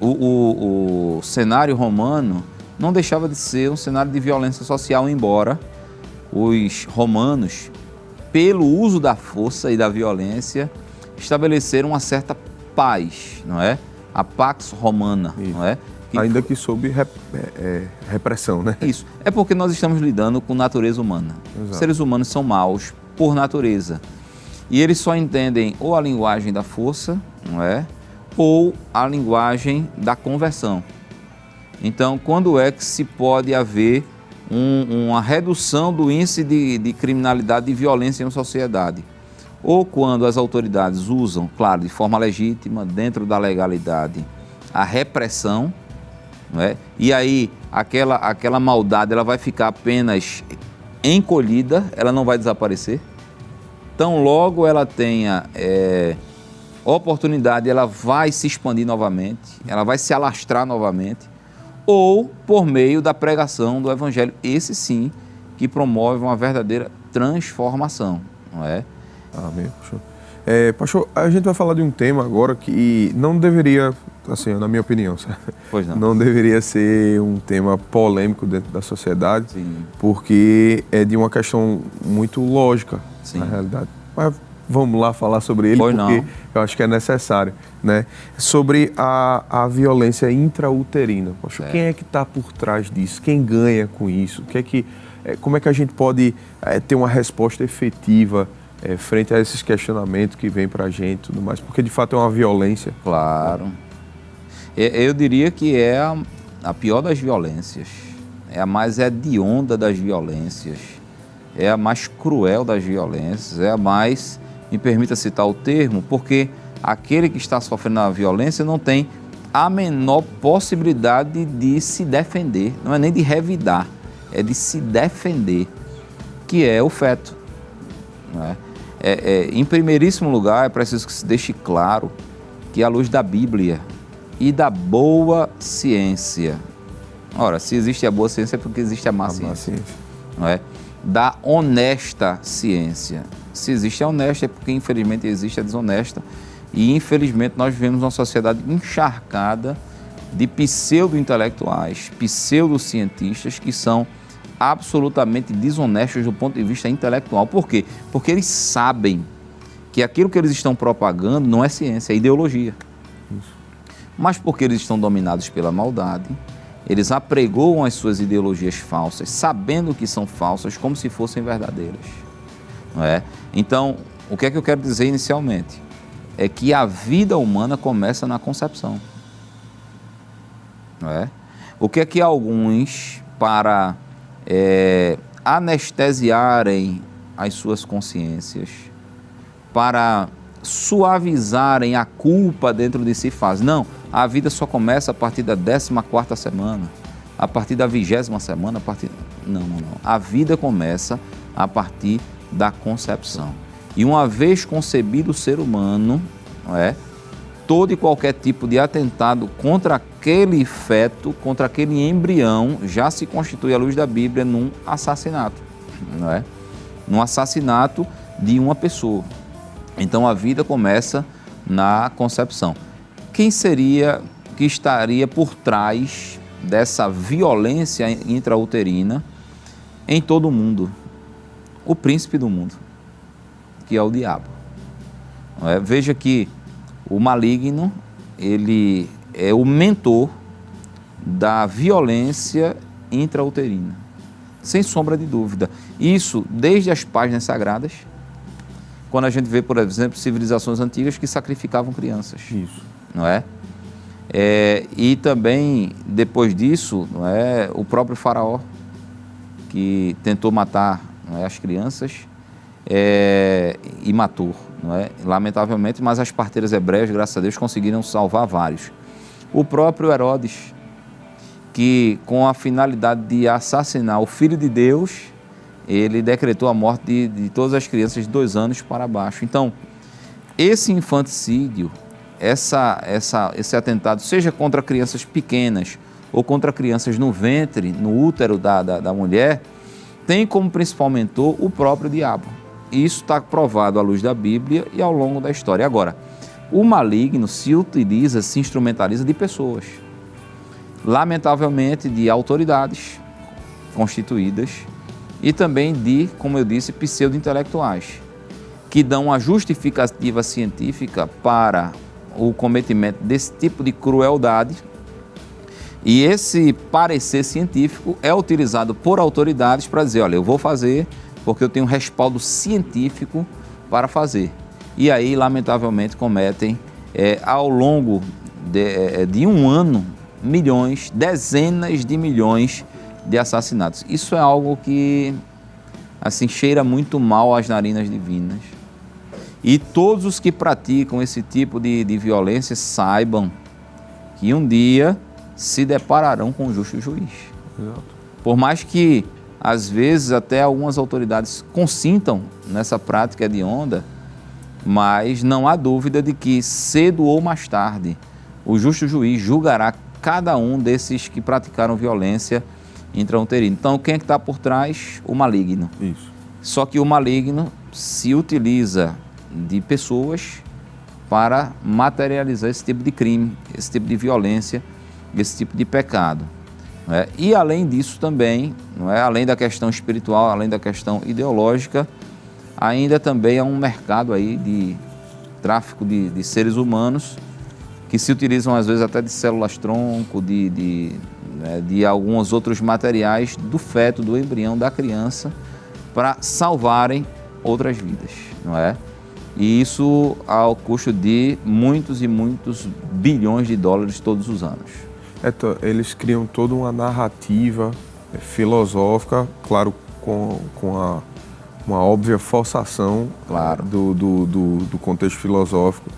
o cenário romano não deixava de ser um cenário de violência social, embora os romanos, pelo uso da força e da violência, estabeleceram uma certa paz, não é? A Pax Romana, não é? Ainda que sob repressão, né? Isso. É porque nós estamos lidando com natureza humana. Exato. Os seres humanos são maus por natureza. E eles só entendem ou a linguagem da força, não é? Ou a linguagem da conversão. Então, quando é que se pode haver uma redução do índice de criminalidade e violência em uma sociedade? Ou quando as autoridades usam, claro, de forma legítima, dentro da legalidade, a repressão, não é? E aí aquela maldade ela vai ficar apenas encolhida, ela não vai desaparecer. Então, logo ela tenha oportunidade, ela vai se expandir novamente, ela vai se alastrar novamente, ou por meio da pregação do Evangelho, esse sim, que promove uma verdadeira transformação, não é? Amém, pastor. Pastor, a gente vai falar de um tema agora que não deveria, assim, na minha opinião, certo? Pois não. Não deveria ser um tema polêmico dentro da sociedade, Sim. porque é de uma questão muito lógica, Sim. na realidade. Mas vamos lá falar sobre ele, Pois porque não. eu acho que é necessário, né? Sobre a violência intrauterina. Poxa, quem é que está por trás disso? Quem ganha com isso? Como é que a gente pode ter uma resposta efetiva frente a esses questionamentos que vêm para a gente e tudo mais? Porque, de fato, é uma violência. Claro. Eu diria que é a pior das violências, é a mais hedionda das violências, é a mais cruel das violências, é a mais, me permita citar o termo, porque aquele que está sofrendo a violência não tem a menor possibilidade de se defender, não é nem de revidar, é de se defender, que é o feto. Não é? Em primeiríssimo lugar, é preciso que se deixe claro que, à luz da Bíblia e da boa ciência, ora, se existe a boa ciência é porque existe a má ciência, não é? Da honesta ciência, Se existe a honesta, é porque infelizmente existe a desonesta. E infelizmente nós vivemos uma sociedade encharcada de pseudo-intelectuais, pseudo-cientistas que são absolutamente desonestos do ponto de vista intelectual. Por quê? Porque eles sabem que aquilo que eles estão propagando não é ciência, é ideologia. Mas porque eles estão dominados pela maldade, eles apregoam as suas ideologias falsas, sabendo que são falsas, como se fossem verdadeiras. Não é? Então, o que é que eu quero dizer inicialmente? É que a vida humana começa na concepção. Não é? O que é que alguns, para anestesiarem as suas consciências, para suavizarem a culpa dentro de si fazem? Não, a vida só começa a partir da 14ª semana, a partir da 20ª semana, Não. A vida começa a partir da concepção. E uma vez concebido o ser humano, não é? Todo e qualquer tipo de atentado contra aquele feto, contra aquele embrião, já se constitui, à luz da Bíblia, num assassinato, não é? Num assassinato de uma pessoa. Então a vida começa na concepção. Quem seria que estaria por trás dessa violência intrauterina em todo o mundo? O príncipe do mundo, que é o diabo. Não é? Veja que o maligno, ele é o mentor da violência intrauterina, sem sombra de dúvida. Isso desde as páginas sagradas, quando a gente vê, por exemplo, civilizações antigas que sacrificavam crianças. Isso. Não é? E também, depois disso, não é, o próprio faraó, que tentou matar, não é, as crianças e matou, não é? Lamentavelmente, mas as parteiras hebreias, graças a Deus, conseguiram salvar vários. O próprio Herodes, que com a finalidade de assassinar o Filho de Deus, ele decretou a morte de todas as crianças de 2 anos para baixo. Então, esse infanticídio, esse atentado, seja contra crianças pequenas ou contra crianças no ventre, no útero da mulher, tem como principal mentor o próprio diabo. Isso está provado à luz da Bíblia e ao longo da história. Agora, o maligno se utiliza, se instrumentaliza de pessoas, lamentavelmente de autoridades constituídas e também de, como eu disse, pseudo-intelectuais, que dão uma justificativa científica para o cometimento desse tipo de crueldade, e esse parecer científico é utilizado por autoridades para dizer, olha, eu vou fazer porque eu tenho um respaldo científico para fazer. E aí, lamentavelmente, cometem, ao longo de um ano, milhões, dezenas de milhões de assassinatos. Isso é algo que, assim, cheira muito mal às narinas divinas. E todos os que praticam esse tipo de violência saibam que um dia se depararão com o justo juiz. Exato. Por mais que, às vezes, até algumas autoridades consintam nessa prática hedionda, mas não há dúvida de que, cedo ou mais tarde, o justo juiz julgará cada um desses que praticaram violência intrauterina. Então, quem é que está por trás? O maligno. Isso. Só que o maligno se utiliza de pessoas para materializar esse tipo de crime, esse tipo de violência, esse tipo de pecado. Não é? E além disso também, não é? Além da questão espiritual, além da questão ideológica, ainda também há um mercado aí de tráfico de seres humanos que se utilizam às vezes até de células-tronco, de alguns outros materiais do feto, do embrião da criança, para salvarem outras vidas, não é? E isso ao custo de muitos e muitos bilhões de dólares todos os anos. Eles criam toda uma narrativa filosófica, claro, com uma óbvia forçação, claro, do contexto filosófico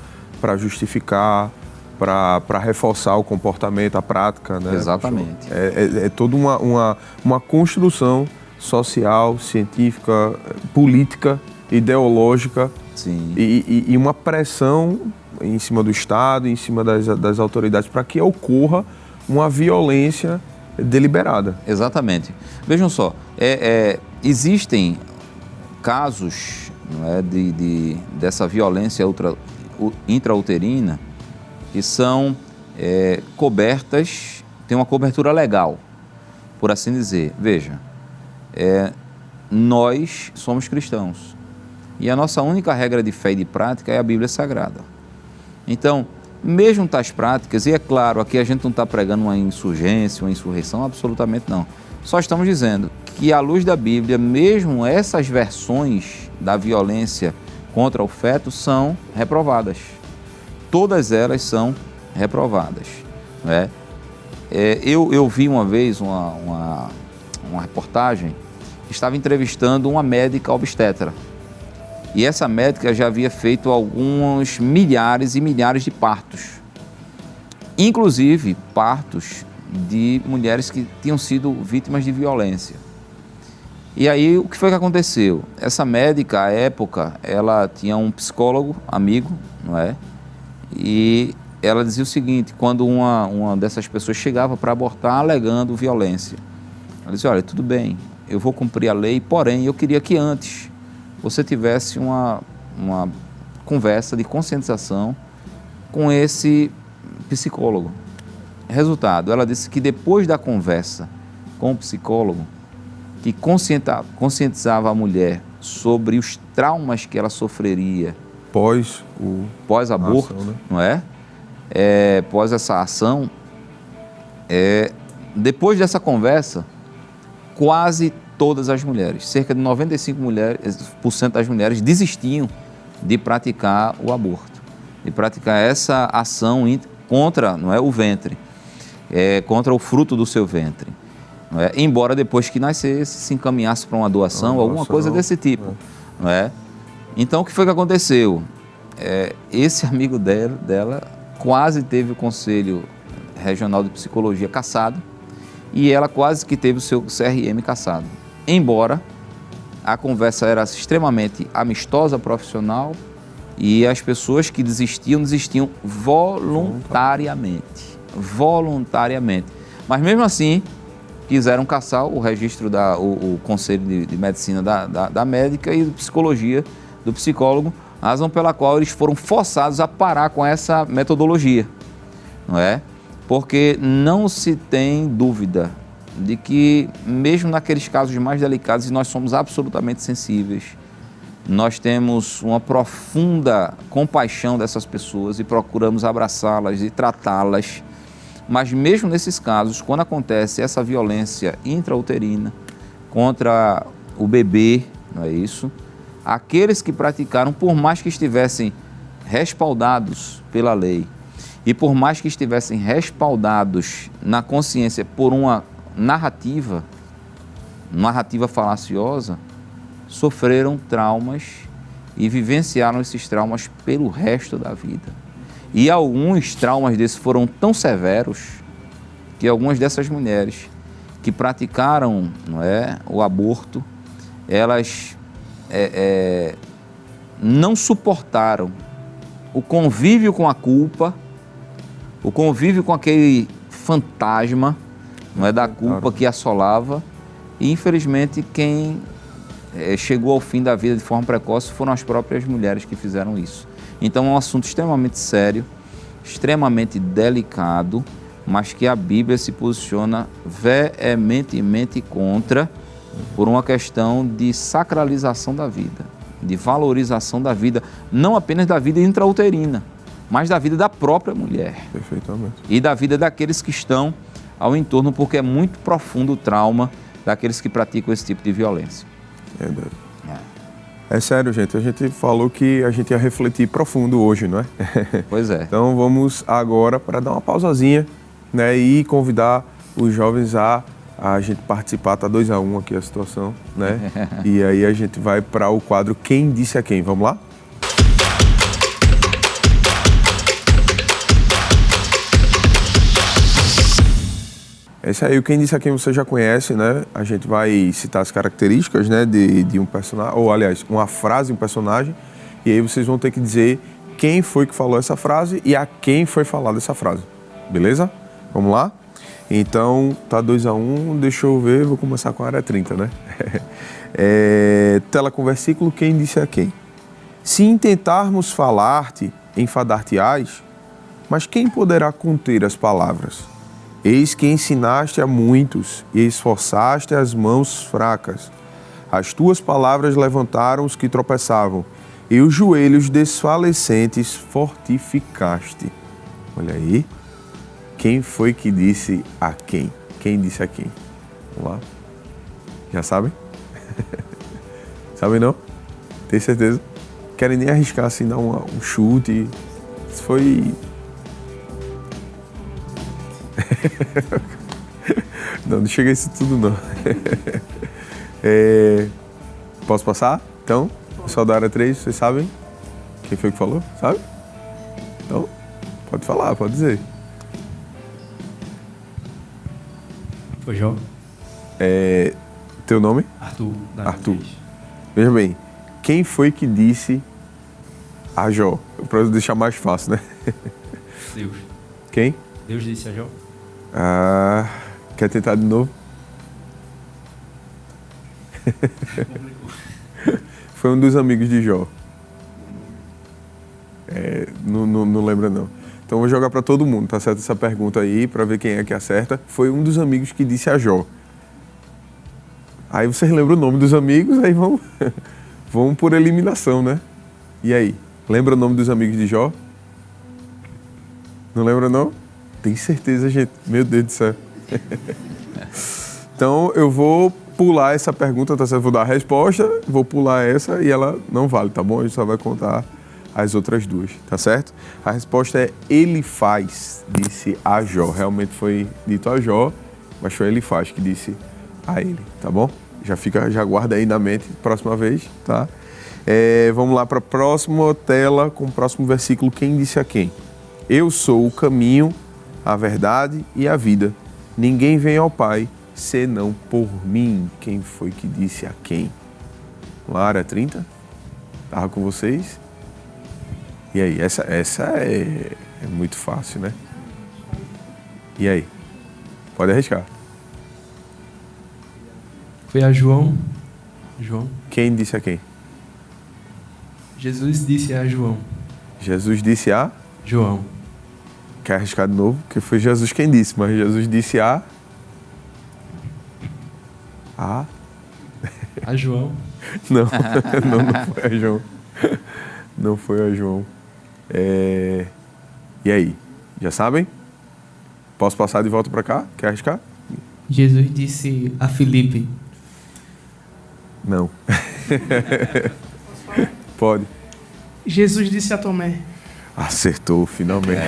para justificar, para reforçar o comportamento, a prática, né? Exatamente. É toda uma construção social, científica, política, ideológica. Sim. E uma pressão em cima do Estado, em cima das autoridades, para que ocorra uma violência deliberada. Exatamente. Vejam só, existem casos não é, dessa violência intrauterina, que são cobertas, tem uma cobertura legal, por assim dizer. Veja, nós somos cristãos e a nossa única regra de fé e de prática é a Bíblia Sagrada. Então, mesmo tais práticas, e é claro, aqui a gente não está pregando uma insurgência, uma insurreição, absolutamente não. Só estamos dizendo que, à luz da Bíblia, mesmo essas versões da violência contra o feto são reprovadas. Todas elas são reprovadas. Né? Eu vi uma vez uma reportagem que estava entrevistando uma médica obstetra. E essa médica já havia feito alguns milhares e milhares de partos. Inclusive partos de mulheres que tinham sido vítimas de violência. E aí, o que foi que aconteceu? Essa médica, à época, ela tinha um psicólogo amigo, não é? E ela dizia o seguinte, quando uma dessas pessoas chegava para abortar alegando violência, ela dizia, olha, tudo bem, eu vou cumprir a lei, porém, eu queria que antes você tivesse uma conversa de conscientização com esse psicólogo. Resultado, ela disse que depois da conversa com o psicólogo, que conscientizava a mulher sobre os traumas que ela sofreria pós-aborto, né? Não é? Pós essa ação, depois dessa conversa, quase todas as mulheres, cerca de 95% das mulheres desistiam de praticar o aborto, de praticar essa ação contra, não é, o ventre, contra o fruto do seu ventre. Não é? Embora depois que nascesse se encaminhasse para uma doação, alguma coisa desse tipo. Não é? Então, o que foi que aconteceu? Esse amigo dela quase teve o Conselho Regional de Psicologia cassado e ela quase que teve o seu CRM cassado. Embora a conversa era extremamente amistosa, profissional, e as pessoas que desistiam voluntariamente. Mas mesmo assim, quiseram cassar o registro, o Conselho de Medicina da médica e de Psicologia do psicólogo, razão pela qual eles foram forçados a parar com essa metodologia, não é? Porque não se tem dúvida de que, mesmo naqueles casos mais delicados, e nós somos absolutamente sensíveis, nós temos uma profunda compaixão dessas pessoas e procuramos abraçá-las e tratá-las. Mas mesmo nesses casos, quando acontece essa violência intrauterina contra o bebê, não é isso? Aqueles que praticaram, por mais que estivessem respaldados pela lei e por mais que estivessem respaldados na consciência por uma narrativa falaciosa, sofreram traumas e vivenciaram esses traumas pelo resto da vida. E alguns traumas desses foram tão severos que algumas dessas mulheres que praticaram, não é, o aborto, elas não suportaram o convívio com a culpa, o convívio com aquele fantasma, não é, da culpa que assolava, e infelizmente quem chegou ao fim da vida de forma precoce foram as próprias mulheres que fizeram isso. Então é um assunto extremamente sério, extremamente delicado, mas que a Bíblia se posiciona veementemente contra, por uma questão de sacralização da vida, de valorização da vida, não apenas da vida intrauterina, mas da vida da própria mulher. Perfeitamente. E da vida daqueles que estão ao entorno, porque é muito profundo o trauma daqueles que praticam esse tipo de violência. É sério, gente. A gente falou que a gente ia refletir profundo hoje, não é? Pois é. Então vamos agora para dar uma pausazinha, né, e convidar os jovens a gente participar. Tá 2-1 aqui a situação, né? E aí a gente vai para o quadro Quem Disse a Quem. Vamos lá? Esse aí, o Quem Disse a Quem você já conhece, né? A gente vai citar as características, né, de um personagem, ou aliás, uma frase de um personagem, e aí vocês vão ter que dizer quem foi que falou essa frase e a quem foi falada essa frase. Beleza? Vamos lá? Então, tá 2-1, deixa eu ver, vou começar com a área 30, né? Tela com versículo, Quem Disse a Quem? Se intentarmos falar-te, enfadar-te-ás, mas quem poderá conter as palavras? Eis que ensinaste a muitos e esforçaste as mãos fracas. As tuas palavras levantaram os que tropeçavam, e os joelhos desfalecentes fortificaste. Olha aí. Quem foi que disse a quem? Quem disse a quem? Vamos lá. Já sabem? Sabem não? Tem certeza? Querem nem arriscar assim, dar um chute. Isso foi... Não chega a isso tudo não. Posso passar? Então, pessoal da área 3, vocês sabem? Quem foi que falou? Sabe? Então, pode falar, pode dizer. Foi Jó? Teu nome? Arthur. Arthur. Veja bem, quem foi que disse a Jó? Para deixar mais fácil, né? Deus. Quem? Deus disse a Jó? Quer tentar de novo? Foi um dos amigos de Jó. Não lembra não. Então eu vou jogar para todo mundo, tá certo? Essa pergunta aí, para ver quem é que acerta. Foi um dos amigos que disse a Jó. Aí vocês lembram o nome dos amigos, aí vão por eliminação, né? E aí? Lembra o nome dos amigos de Jó? Não lembra não? Tem certeza, gente? Meu Deus do céu. Então eu vou pular essa pergunta, tá certo? Vou dar a resposta, vou pular essa e ela não vale, tá bom? A gente só vai contar as outras duas, tá certo? A resposta é Elifaz, disse a Jó. Realmente foi dito a Jó, mas foi Elifaz que disse a ele, tá bom? Já guarda aí na mente, próxima vez, tá? Vamos lá para a próxima tela, com o próximo versículo, quem disse a quem? Eu sou o caminho, a verdade e a vida. Ninguém vem ao Pai, senão por mim. Quem foi que disse a quem? Vamos lá, área 30? Estava com vocês? E aí, essa é muito fácil, né? E aí? Pode arriscar. Foi a João. João. Quem disse a quem? Jesus disse a João. Jesus disse a? João. Quer arriscar de novo? Porque foi Jesus quem disse, mas Jesus disse a? A João. Não foi a João. Não foi a João. E aí? Já sabem? Posso passar de volta para cá? Quer arriscar? Jesus disse a Filipe. Não. Pode. Jesus disse a Tomé. Acertou, finalmente.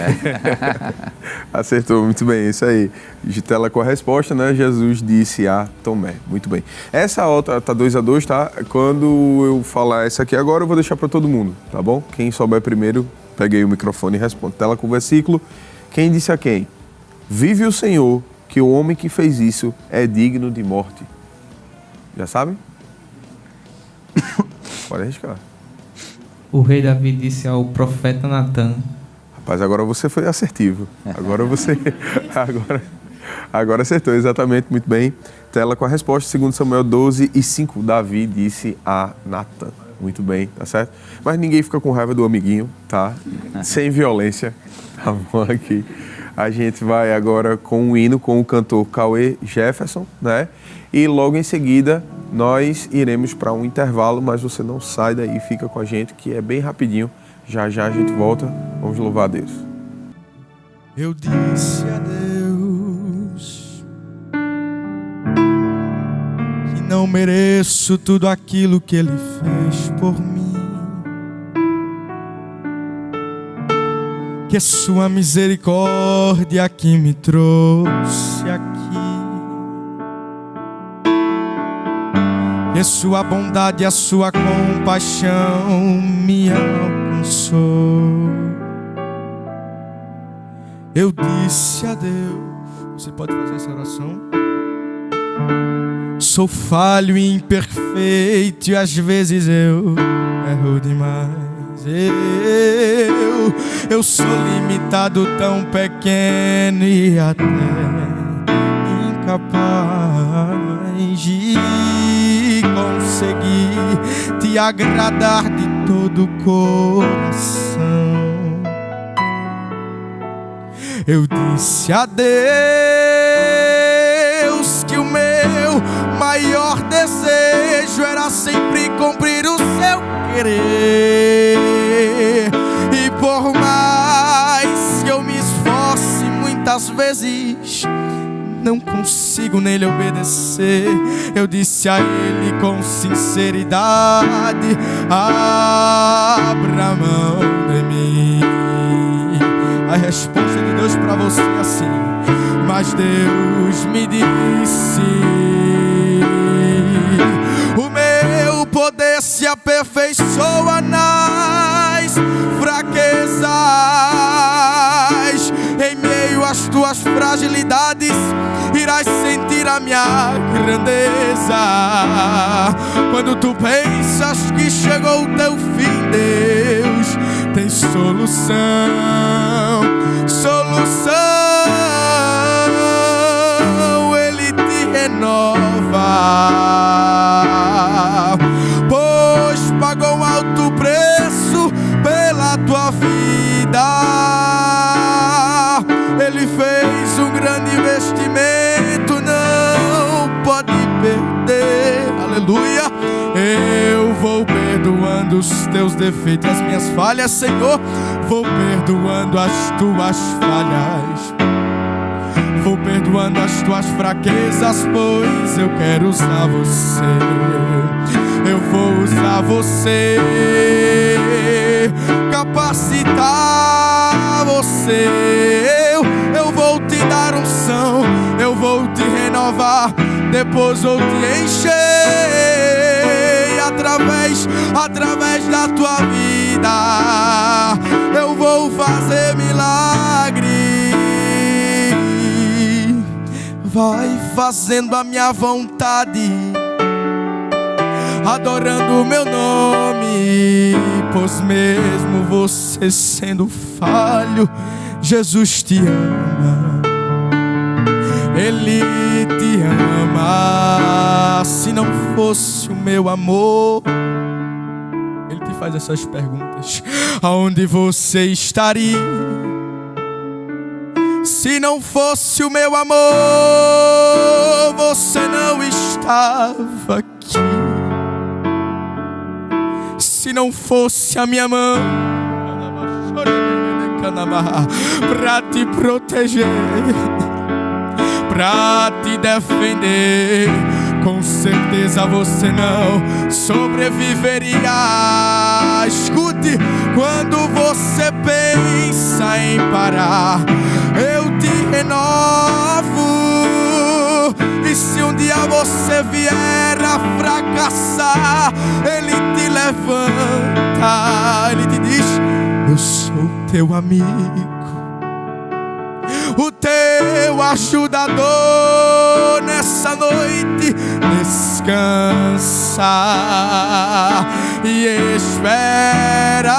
Acertou, muito bem, isso aí. De tela com a resposta, né? Jesus disse a Tomé. Muito bem. Essa outra tá 2-2, tá? Quando eu falar essa aqui agora, eu vou deixar para todo mundo, tá bom? Quem souber primeiro, peguei o microfone e responde. Tela com o versículo. Quem disse a quem? Vive o Senhor, que o homem que fez isso é digno de morte. Já sabem? Pode arriscar. O rei Davi disse ao profeta Natan. Rapaz, agora você foi assertivo. Agora acertou, exatamente, muito bem. Tela com a resposta, 2 Samuel 12:5. Davi disse a Natan. Muito bem, tá certo? Mas ninguém fica com raiva do amiguinho, tá? Sem violência. Tá bom aqui. A gente vai agora com um hino com o cantor Cauê Jefferson, né? E logo em seguida nós iremos para um intervalo, mas você não sai daí, fica com a gente, que é bem rapidinho. Já já a gente volta. Vamos louvar a Deus. Eu disse a Deus que não mereço tudo aquilo que Ele fez por mim, que é Sua misericórdia que me trouxe aqui, que é Sua bondade e a Sua compaixão me alcançou. Eu disse a Deus, você pode fazer essa oração? Sou falho e imperfeito e às vezes eu erro demais. Eu sou limitado, tão pequeno e até incapaz de conseguir te agradar de todo o coração. Eu disse a Deus que o meu maior desejo era sempre cumprir o seu querer. E por mais que eu me esforce, muitas vezes não consigo nele obedecer. Eu disse a ele com sinceridade: abra mão de mim. A resposta de Deus para você é assim: mas Deus me disse: o meu poder se aperfeiçoa nas fraquezas. Em meio às tuas fragilidades irás sentir a minha grandeza. Quando tu pensas que chegou o teu fim, Deus tem solução. Solução, Ele te renova, pois pagou um alto preço pela tua vida. Ele fez um grande investimento, não pode perder. Aleluia. Eu vou perdoando os teus defeitos, as minhas falhas, Senhor. Vou perdoando as tuas falhas, vou perdoando as tuas fraquezas, pois eu quero usar você. Eu vou usar você, capacitar você. Eu vou te dar unção, eu vou te renovar, depois vou te encher. Através da tua vida eu vou fazer milagre. Vai fazendo a minha vontade, adorando o meu nome, pois mesmo você sendo falho, Jesus te ama. Ele te ama. Se não fosse o meu amor, Ele te faz essas perguntas: aonde você estaria? Se não fosse o meu amor, você não estava aqui. Se não fosse a minha mão pra te proteger, pra te defender, com certeza você não sobreviveria. Escute, quando você pensa em parar, eu te renovo. E se um dia você vier a fracassar, Ele te levanta. Ele te diz: eu sou teu amigo, o teu ajudador. Nessa noite descansa e espera,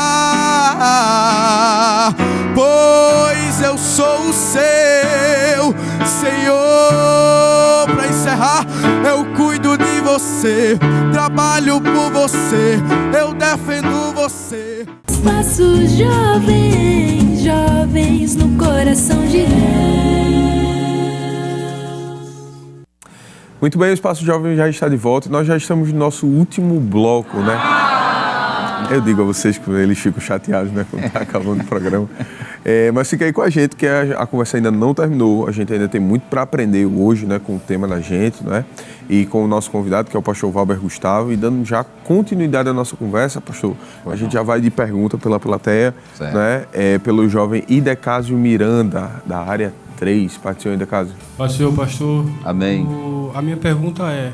pois eu sou o seu Senhor. Para encerrar, eu cuido de você, trabalho por você, eu defendo você. Espaço Jovem, jovens no coração de Deus. Muito bem, o Espaço Jovem já está de volta e nós já estamos no nosso último bloco, né? Eu digo a vocês que eles ficam chateados, né, quando está acabando o programa. Mas fica aí com a gente, que a conversa ainda não terminou. A gente ainda tem muito para aprender hoje, né, com o tema da gente, né? E com o nosso convidado, que é o pastor Valber Gustavo. E dando já continuidade à nossa conversa, pastor, a gente já vai de pergunta pela plateia, né? Pelo jovem Idecásio Miranda, da área 3. Partiu, Idecásio? Pastor, pastor. Amém. A minha pergunta é: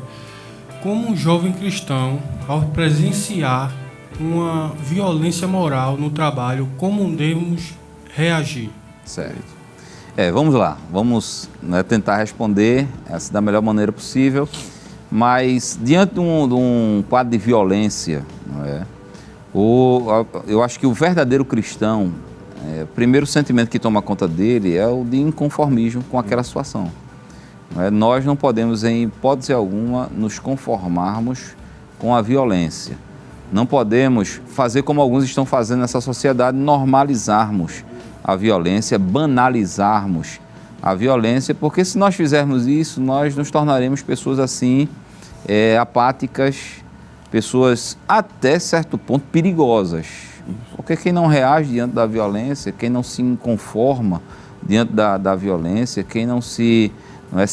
como um jovem cristão, ao presenciar uma violência moral no trabalho, como devemos reagir? Certo. Vamos lá, vamos, né, tentar responder da melhor maneira possível, mas diante de um quadro de violência, não é, eu acho que o verdadeiro cristão, o primeiro sentimento que toma conta dele é o de inconformismo com aquela situação. Não é? Nós não podemos, em hipótese alguma, nos conformarmos com a violência. Não podemos fazer como alguns estão fazendo nessa sociedade, normalizarmos a violência, banalizarmos a violência, porque se nós fizermos isso, nós nos tornaremos pessoas assim, apáticas, pessoas até certo ponto perigosas. Porque quem não reage diante da violência, quem não se conforma diante da violência, quem não se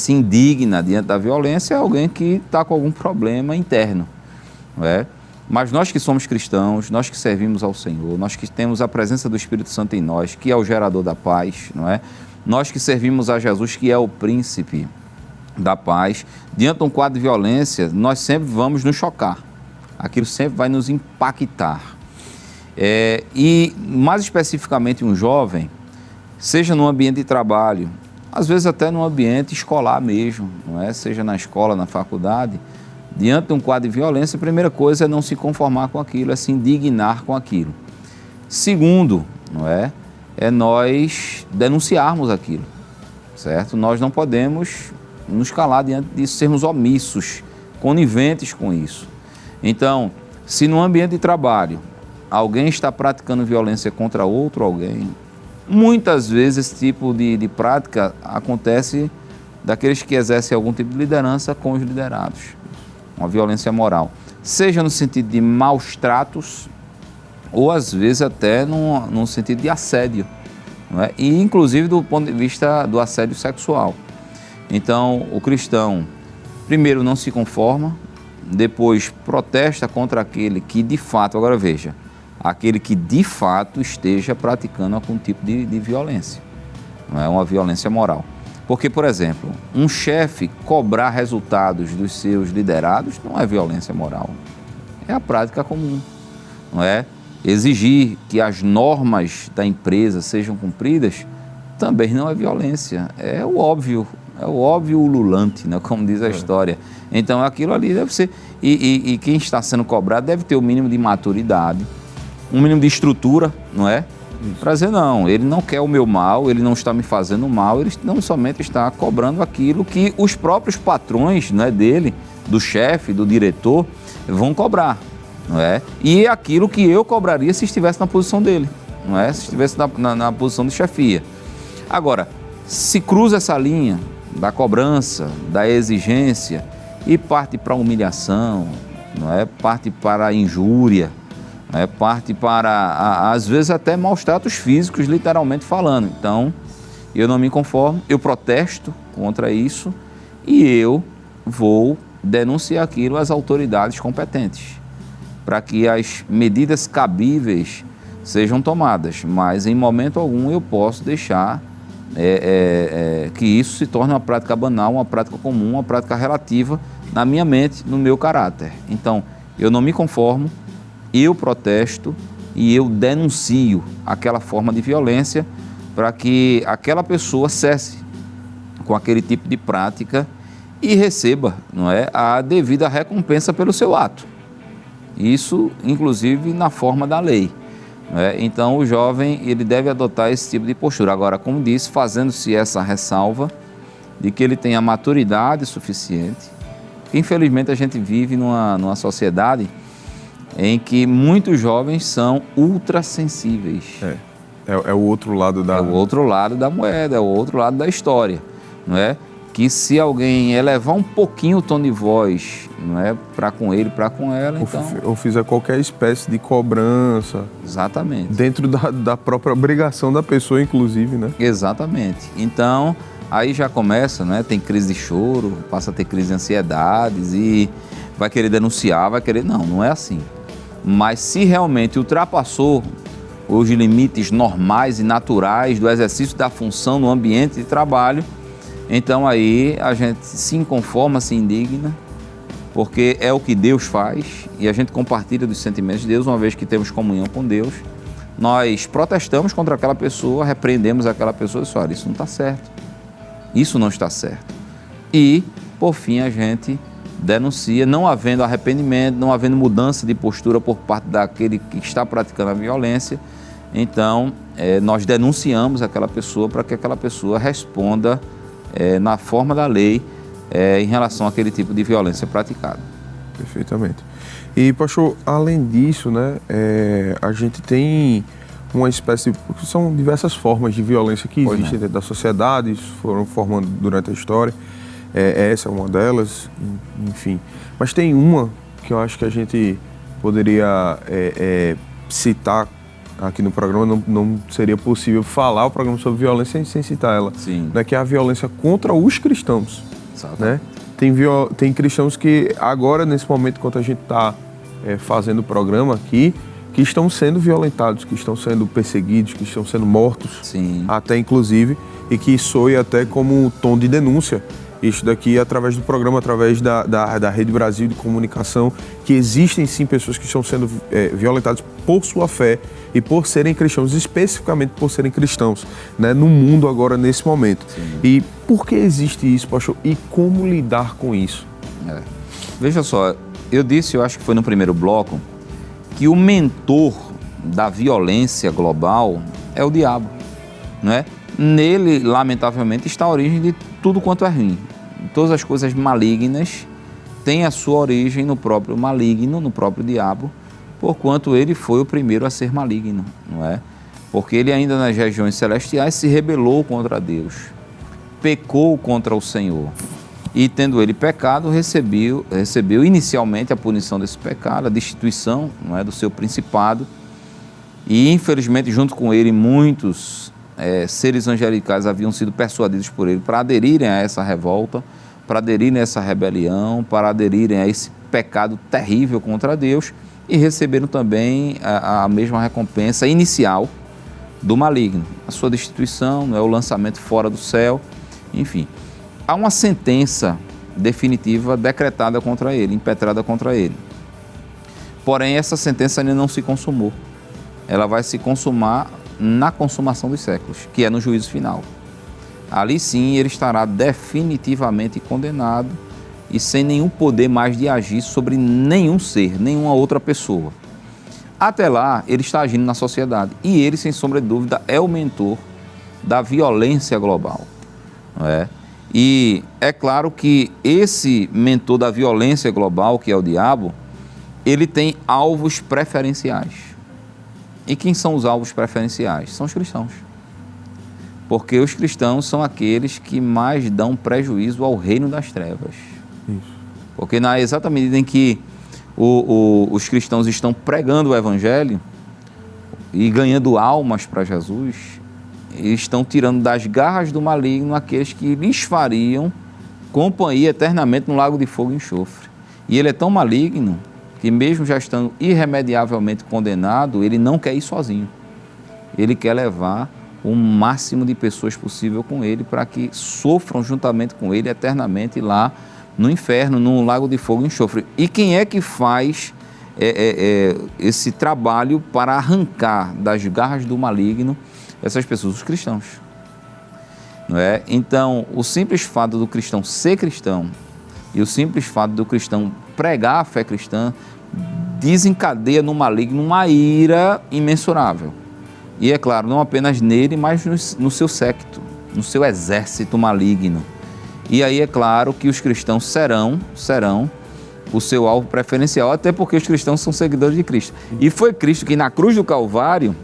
indigna diante da violência é alguém que está com algum problema interno, não é? Mas nós que somos cristãos, nós que servimos ao Senhor, nós que temos a presença do Espírito Santo em nós, que é o gerador da paz, não é? Nós que servimos a Jesus, que é o príncipe da paz, diante de um quadro de violência, nós sempre vamos nos chocar. Aquilo sempre vai nos impactar. E mais especificamente um jovem, seja no ambiente de trabalho, às vezes até no ambiente escolar mesmo, não é? Seja na escola, na faculdade, diante de um quadro de violência, a primeira coisa é não se conformar com aquilo, é se indignar com aquilo. Segundo, não é nós denunciarmos aquilo, certo? Nós não podemos nos calar diante disso, sermos omissos, coniventes com isso. Então, se no ambiente de trabalho alguém está praticando violência contra outro alguém, muitas vezes esse tipo de prática acontece daqueles que exercem algum tipo de liderança com os liderados. Uma violência moral, seja no sentido de maus tratos ou às vezes até num sentido de assédio, não é? E inclusive do ponto de vista do assédio sexual. Então o cristão primeiro não se conforma, depois protesta contra aquele que de fato, agora veja, aquele que de fato esteja praticando algum tipo de violência, não é? Uma violência moral. Porque, por exemplo, um chefe cobrar resultados dos seus liderados não é violência moral, é a prática comum, não é? Exigir que as normas da empresa sejam cumpridas também não é violência, é o óbvio ululante, né? Como diz a história. Então, aquilo ali deve ser... E quem está sendo cobrado deve ter o mínimo de maturidade, um mínimo de estrutura, não é? Para dizer, não, ele não quer o meu mal, ele não está me fazendo mal, ele não somente está cobrando aquilo que os próprios patrões, não é, dele, do chefe, do diretor, vão cobrar, não é? E aquilo que eu cobraria se estivesse na posição dele, não é? Se estivesse na posição de chefia. Agora, se cruza essa linha da cobrança, da exigência e parte para a humilhação, não é? Parte para a injúria, parte para, às vezes, até maus tratos físicos, literalmente falando. Então, eu não me conformo, eu protesto contra isso e eu vou denunciar aquilo às autoridades competentes, para que as medidas cabíveis sejam tomadas, mas em momento algum eu posso deixar que isso se torne uma prática banal, uma prática comum, uma prática relativa na minha mente, no meu caráter. Então, eu não me conformo, eu protesto e eu denuncio aquela forma de violência para que aquela pessoa cesse com aquele tipo de prática e receba, não é, a devida recompensa pelo seu ato. Isso, inclusive, na forma da lei, não é? Então, o jovem ele deve adotar esse tipo de postura. Agora, como disse, fazendo-se essa ressalva de que ele tenha maturidade suficiente. Infelizmente, a gente vive numa sociedade em que muitos jovens são ultrassensíveis. É o outro lado da... É o outro lado da moeda, é o outro lado da história, não é? Que se alguém elevar um pouquinho o tom de voz, não é, para com ele, para com ela, então... Ou fizer qualquer espécie de cobrança. Exatamente. Dentro da própria obrigação da pessoa, inclusive, né? Exatamente. Então, aí já começa, né? Tem crise de choro, passa a ter crise de ansiedades e vai querer denunciar, vai querer... Não é assim. Mas se realmente ultrapassou os limites normais e naturais do exercício da função no ambiente de trabalho, então aí a gente se inconforma, se indigna, porque é o que Deus faz e a gente compartilha dos sentimentos de Deus, uma vez que temos comunhão com Deus. Nós protestamos contra aquela pessoa, repreendemos aquela pessoa e dizemos, olha, isso não está certo, isso não está certo. E, por fim, a gente denuncia, não havendo arrependimento, não havendo mudança de postura por parte daquele que está praticando a violência, então nós denunciamos aquela pessoa para que aquela pessoa responda na forma da lei em relação àquele tipo de violência praticada. Perfeitamente. E, pastor, além disso, né, a gente tem uma espécie de... São diversas formas de violência que existem dentro da sociedade, foram formando durante a história. Essa é uma delas, enfim. Mas tem uma que eu acho que a gente poderia citar aqui no programa, não seria possível falar o programa sobre violência sem citar ela. Sim. Né, que é a violência contra os cristãos. Exato. Né? Tem cristãos que agora, nesse momento, enquanto a gente está fazendo o programa aqui, que estão sendo violentados, que estão sendo perseguidos, que estão sendo mortos, Sim. até inclusive, e que soe até como tom de denúncia. Isso daqui através do programa, através da Rede Brasil de Comunicação, que existem sim pessoas que estão sendo violentadas por sua fé e por serem cristãos, especificamente por serem cristãos, né, no mundo agora, nesse momento. Sim. E por que existe isso, pastor? E como lidar com isso? Veja só, eu disse, eu acho que foi no primeiro bloco, que o mentor da violência global é o diabo, não é? Nele, lamentavelmente, está a origem de tudo quanto é ruim. Todas as coisas malignas têm a sua origem no próprio maligno, no próprio diabo, porquanto ele foi o primeiro a ser maligno, não é? Porque ele ainda nas regiões celestiais se rebelou contra Deus, pecou contra o Senhor. E tendo ele pecado, recebeu inicialmente a punição desse pecado, a destituição, não é, do seu principado. E infelizmente junto com ele muitos seres angelicais haviam sido persuadidos por ele para aderirem a essa revolta, para aderirem a essa rebelião, para aderirem a esse pecado terrível contra Deus e receberam também a mesma recompensa inicial do maligno, a sua destituição, não é, o lançamento fora do céu, enfim. Há uma sentença definitiva decretada contra ele, impetrada contra ele. Porém, essa sentença ainda não se consumou. Ela vai se consumar na consumação dos séculos, que é no juízo final. Ali sim ele estará definitivamente condenado e sem nenhum poder mais de agir sobre nenhum ser, nenhuma outra pessoa. Até lá, ele está agindo na sociedade e ele, sem sombra de dúvida, é o mentor da violência global, não é? E é claro que esse mentor da violência global, que é o diabo, ele tem alvos preferenciais. E quem são os alvos preferenciais? São os cristãos. Porque os cristãos são aqueles que mais dão prejuízo ao reino das trevas. Isso. Porque na exata medida em que os cristãos estão pregando o evangelho e ganhando almas para Jesus, estão tirando das garras do maligno aqueles que lhes fariam companhia eternamente no lago de fogo e enxofre. E ele é tão maligno que mesmo já estando irremediavelmente condenado, ele não quer ir sozinho. Ele quer levar o máximo de pessoas possível com ele para que sofram juntamente com ele eternamente lá no inferno, no lago de fogo e enxofre. E quem é que faz esse trabalho para arrancar das garras do maligno essas pessoas? Os cristãos. Não é? Então, o simples fato do cristão ser cristão e o simples fato do cristão pregar a fé cristã desencadeia no maligno uma ira imensurável. E é claro, não apenas nele, mas no seu séquito, no seu exército maligno. E aí é claro que os cristãos serão o seu alvo preferencial, até porque os cristãos são seguidores de Cristo. E foi Cristo que na cruz do Calvário,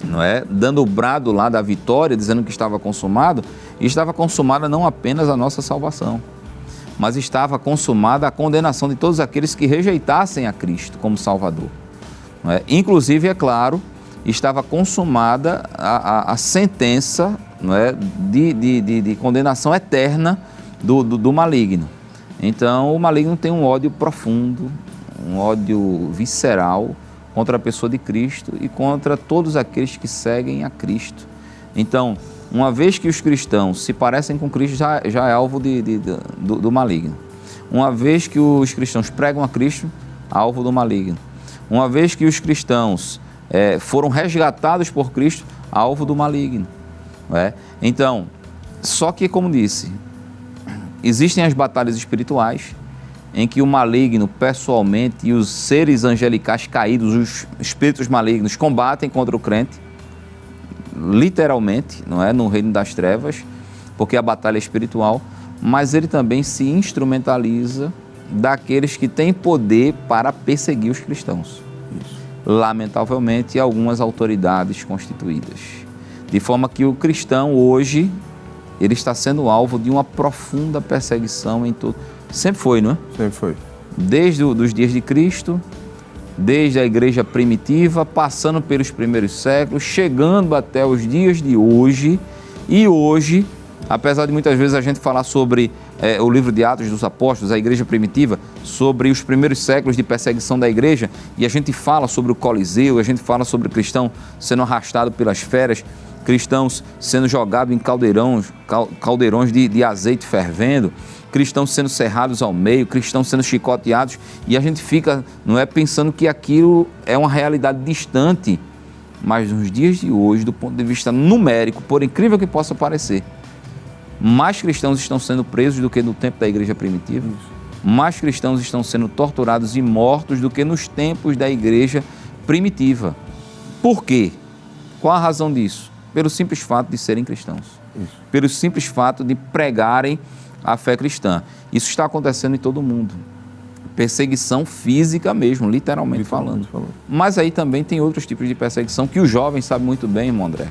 não é, dando o brado lá da vitória, dizendo que estava consumado, e estava consumada não apenas a nossa salvação, mas estava consumada a condenação de todos aqueles que rejeitassem a Cristo como Salvador. Não é? Inclusive, é claro, estava consumada a sentença, não é, de condenação eterna do maligno. Então, o maligno tem um ódio profundo, um ódio visceral contra a pessoa de Cristo e contra todos aqueles que seguem a Cristo. Então, uma vez que os cristãos se parecem com Cristo, já é alvo do maligno. Uma vez que os cristãos pregam a Cristo, alvo do maligno. Uma vez que os cristãos foram resgatados por Cristo, alvo do maligno. Não é? Então, só que, como disse, existem as batalhas espirituais em que o maligno pessoalmente e os seres angelicais caídos, os espíritos malignos, combatem contra o crente, literalmente, não é, no reino das trevas, porque a batalha é espiritual, mas ele também se instrumentaliza, daqueles que têm poder para perseguir os cristãos. Lamentavelmente, algumas autoridades constituídas. De forma que o cristão hoje, ele está sendo alvo de uma profunda perseguição em todo. Sempre foi, não é? Sempre foi. Desde os dias de Cristo, desde a igreja primitiva, passando pelos primeiros séculos, chegando até os dias de hoje. E hoje, apesar de muitas vezes a gente falar sobre o livro de Atos dos Apóstolos, a igreja primitiva, sobre os primeiros séculos de perseguição da igreja, e a gente fala sobre o Coliseu, a gente fala sobre o cristão sendo arrastado pelas feras, cristãos sendo jogados em caldeirões de azeite fervendo, cristãos sendo cerrados ao meio, cristãos sendo chicoteados, e a gente fica, não é, pensando que aquilo é uma realidade distante, mas nos dias de hoje, do ponto de vista numérico, por incrível que possa parecer, mais cristãos estão sendo presos do que no tempo da igreja primitiva, mais cristãos estão sendo torturados e mortos do que nos tempos da igreja primitiva. Por quê? Qual a razão disso? Pelo simples fato de serem cristãos, pelo simples fato de pregarem a fé cristã. Isso está acontecendo em todo o mundo. Perseguição física mesmo, literalmente falando. Mas aí também tem outros tipos de perseguição que os jovens sabem muito bem, irmão André.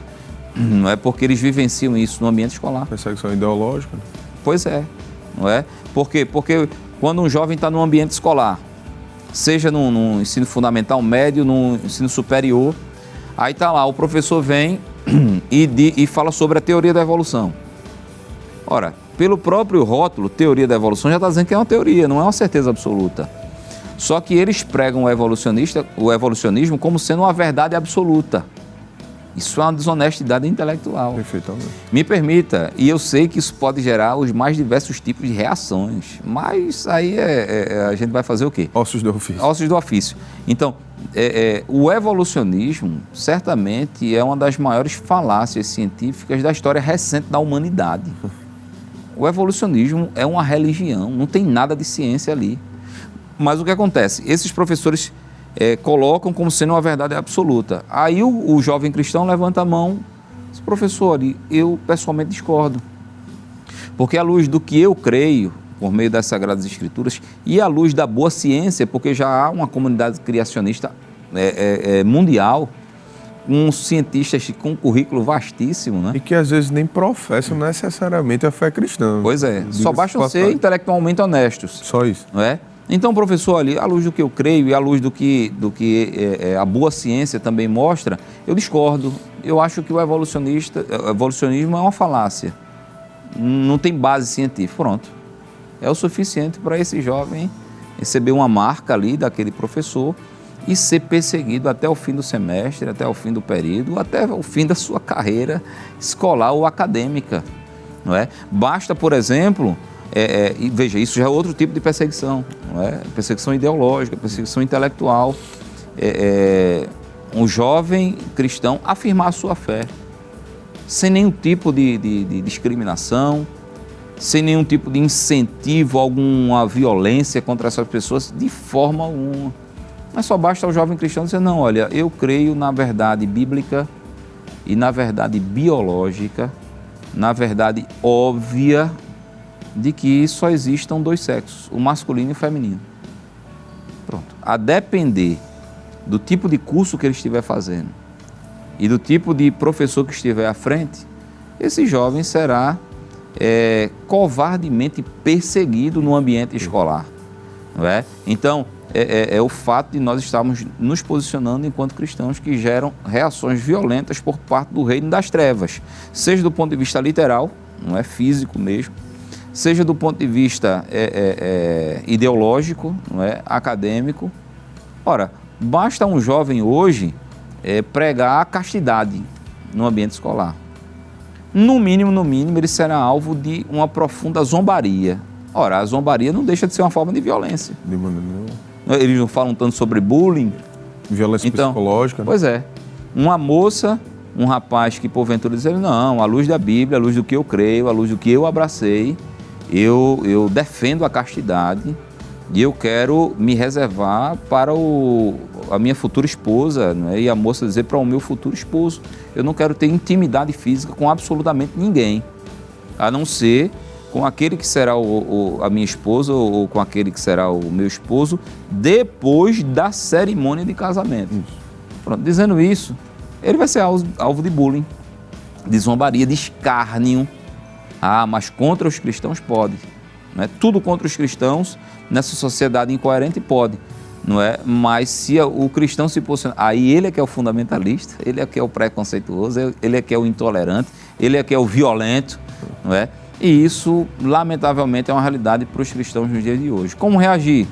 Não é porque eles vivenciam isso no ambiente escolar. Perseguição ideológica. Né? Pois é, não é? Por quê? Porque quando um jovem está no ambiente escolar, seja no ensino fundamental, médio, no ensino superior, aí está lá, o professor vem e fala sobre a teoria da evolução. Ora, pelo próprio rótulo, teoria da evolução, já está dizendo que é uma teoria, não é uma certeza absoluta. Só que eles pregam o evolucionismo como sendo uma verdade absoluta. Isso é uma desonestidade intelectual. Perfeitamente. Me permita, e eu sei que isso pode gerar os mais diversos tipos de reações, mas aí a gente vai fazer o quê? Ossos do ofício. Ossos do ofício. Então, o evolucionismo certamente é uma das maiores falácias científicas da história recente da humanidade. O evolucionismo é uma religião, não tem nada de ciência ali. Mas o que acontece? Esses professores colocam como sendo uma verdade absoluta. Aí o jovem cristão levanta a mão e diz, professor, eu pessoalmente discordo. Porque à luz do que eu creio, por meio das Sagradas Escrituras, e à luz da boa ciência, porque já há uma comunidade criacionista mundial, com cientistas com um currículo vastíssimo, né? E que às vezes nem professam necessariamente a fé cristã. Pois é, só bastam ser intelectualmente honestos. Só isso. Não é? Então, professor, ali, à luz do que eu creio e à luz do que a boa ciência também mostra, eu discordo. Eu acho que o evolucionismo é uma falácia. Não tem base científica. Pronto. É o suficiente para esse jovem receber uma marca ali daquele professor e ser perseguido até o fim do semestre, até o fim do período, até o fim da sua carreira escolar ou acadêmica. Não é? Basta, por exemplo... e veja, isso já é outro tipo de perseguição, não é? Perseguição ideológica, perseguição intelectual. Um jovem cristão afirmar a sua fé, sem nenhum tipo de discriminação, sem nenhum tipo de incentivo a alguma violência contra essas pessoas, de forma alguma. Mas só basta o jovem cristão dizer, não, olha, eu creio na verdade bíblica e na verdade biológica, na verdade óbvia, de que só existam dois sexos, o masculino e o feminino. Pronto. A depender do tipo de curso que ele estiver fazendo e do tipo de professor que estiver à frente, esse jovem será covardemente perseguido no ambiente escolar. Não é? Então, é o fato de nós estarmos nos posicionando enquanto cristãos que geram reações violentas por parte do reino das trevas, seja do ponto de vista literal, não é físico mesmo, seja do ponto de vista ideológico, não é? Acadêmico. Ora, basta um jovem hoje pregar a castidade no ambiente escolar. No mínimo, ele será alvo de uma profunda zombaria. Ora, a zombaria não deixa de ser uma forma de violência. De maneira nenhuma. Eles não falam tanto sobre bullying. Violência psicológica. Né? Pois é. Uma moça, um rapaz que porventura diz, não, à luz da Bíblia, à luz do que eu creio, à luz do que eu abracei, eu defendo a castidade e eu quero me reservar para a minha futura esposa, né? E a moça dizer para o meu futuro esposo, eu não quero ter intimidade física com absolutamente ninguém, a não ser com aquele que será a minha esposa ou com aquele que será o meu esposo depois da cerimônia de casamento. Pronto, dizendo isso, ele vai ser alvo de bullying, de zombaria, de escárnio. Ah, mas contra os cristãos pode. Não é? Tudo contra os cristãos nessa sociedade incoerente pode. Não é? Mas se o cristão se posicionar, aí ele é que é o fundamentalista, ele é que é o preconceituoso, ele é que é o intolerante, ele é que é o violento, não é? E isso, lamentavelmente, é uma realidade para os cristãos nos dias de hoje. Como reagir?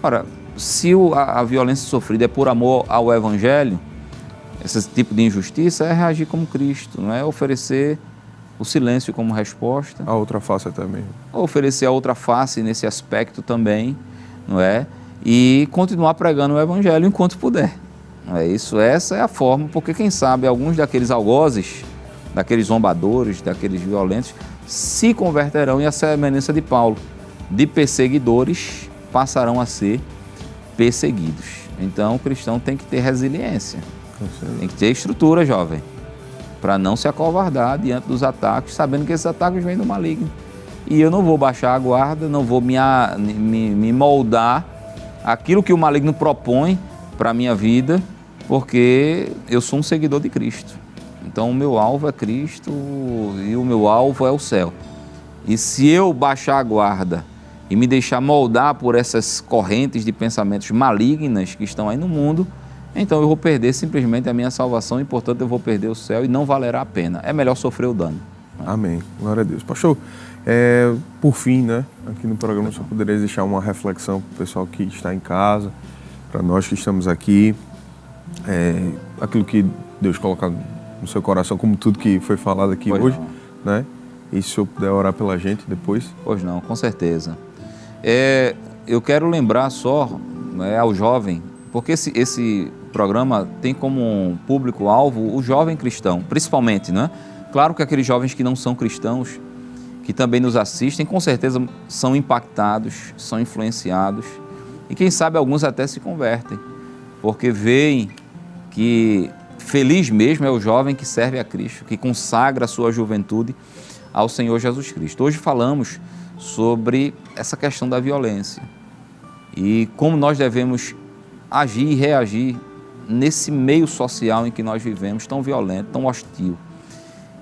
Ora, se a violência sofrida é por amor ao Evangelho, esse tipo de injustiça é reagir como Cristo, não é? Oferecer o silêncio como resposta. A outra face também. Oferecer a outra face nesse aspecto também, não é? E continuar pregando o Evangelho enquanto puder. Não é isso? Essa é a forma, porque quem sabe alguns daqueles algozes, daqueles zombadores, daqueles violentos, se converterão e a semelhança de Paulo, de perseguidores passarão a ser perseguidos. Então o cristão tem que ter resiliência, tem que ter estrutura, jovem, para não se acovardar diante dos ataques, sabendo que esses ataques vêm do maligno. E eu não vou baixar a guarda, não vou me moldar aquilo que o maligno propõe para a minha vida, porque eu sou um seguidor de Cristo. Então o meu alvo é Cristo e o meu alvo é o céu. E se eu baixar a guarda e me deixar moldar por essas correntes de pensamentos malignas que estão aí no mundo, então eu vou perder simplesmente a minha salvação e, portanto, eu vou perder o céu e não valerá a pena. É melhor sofrer o dano. Amém. Glória a Deus. Pastor, por fim, né, aqui no programa, só poderia deixar uma reflexão para o pessoal que está em casa, para nós que estamos aqui, aquilo que Deus coloca no seu coração, como tudo que foi falado aqui hoje, né? E se eu puder orar pela gente depois? Pois não, com certeza. Eu quero lembrar só ao jovem, porque esse programa tem como público-alvo o jovem cristão, principalmente, né? Claro que aqueles jovens que não são cristãos, que também nos assistem, com certeza são impactados, são influenciados e quem sabe alguns até se convertem, porque veem que feliz mesmo é o jovem que serve a Cristo, que consagra a sua juventude ao Senhor Jesus Cristo. Hoje falamos sobre essa questão da violência e como nós devemos agir e reagir nesse meio social em que nós vivemos, tão violento, tão hostil.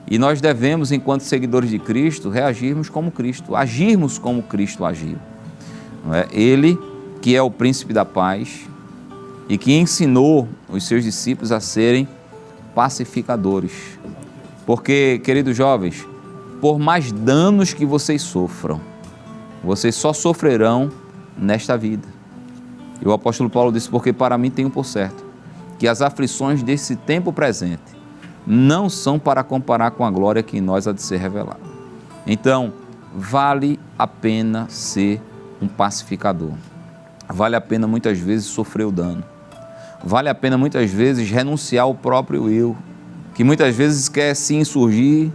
E nós devemos, enquanto seguidores de Cristo, reagirmos como Cristo, agirmos como Cristo agiu. Não é? Ele, que é o príncipe da paz e que ensinou os seus discípulos a serem pacificadores. Porque, queridos jovens, por mais danos que vocês sofram, vocês só sofrerão nesta vida. E o apóstolo Paulo disse, porque para mim tenho por certo que as aflições desse tempo presente não são para comparar com a glória que em nós há de ser revelada. Então, vale a pena ser um pacificador. Vale a pena muitas vezes sofrer o dano. Vale a pena muitas vezes renunciar ao próprio eu, que muitas vezes quer se insurgir,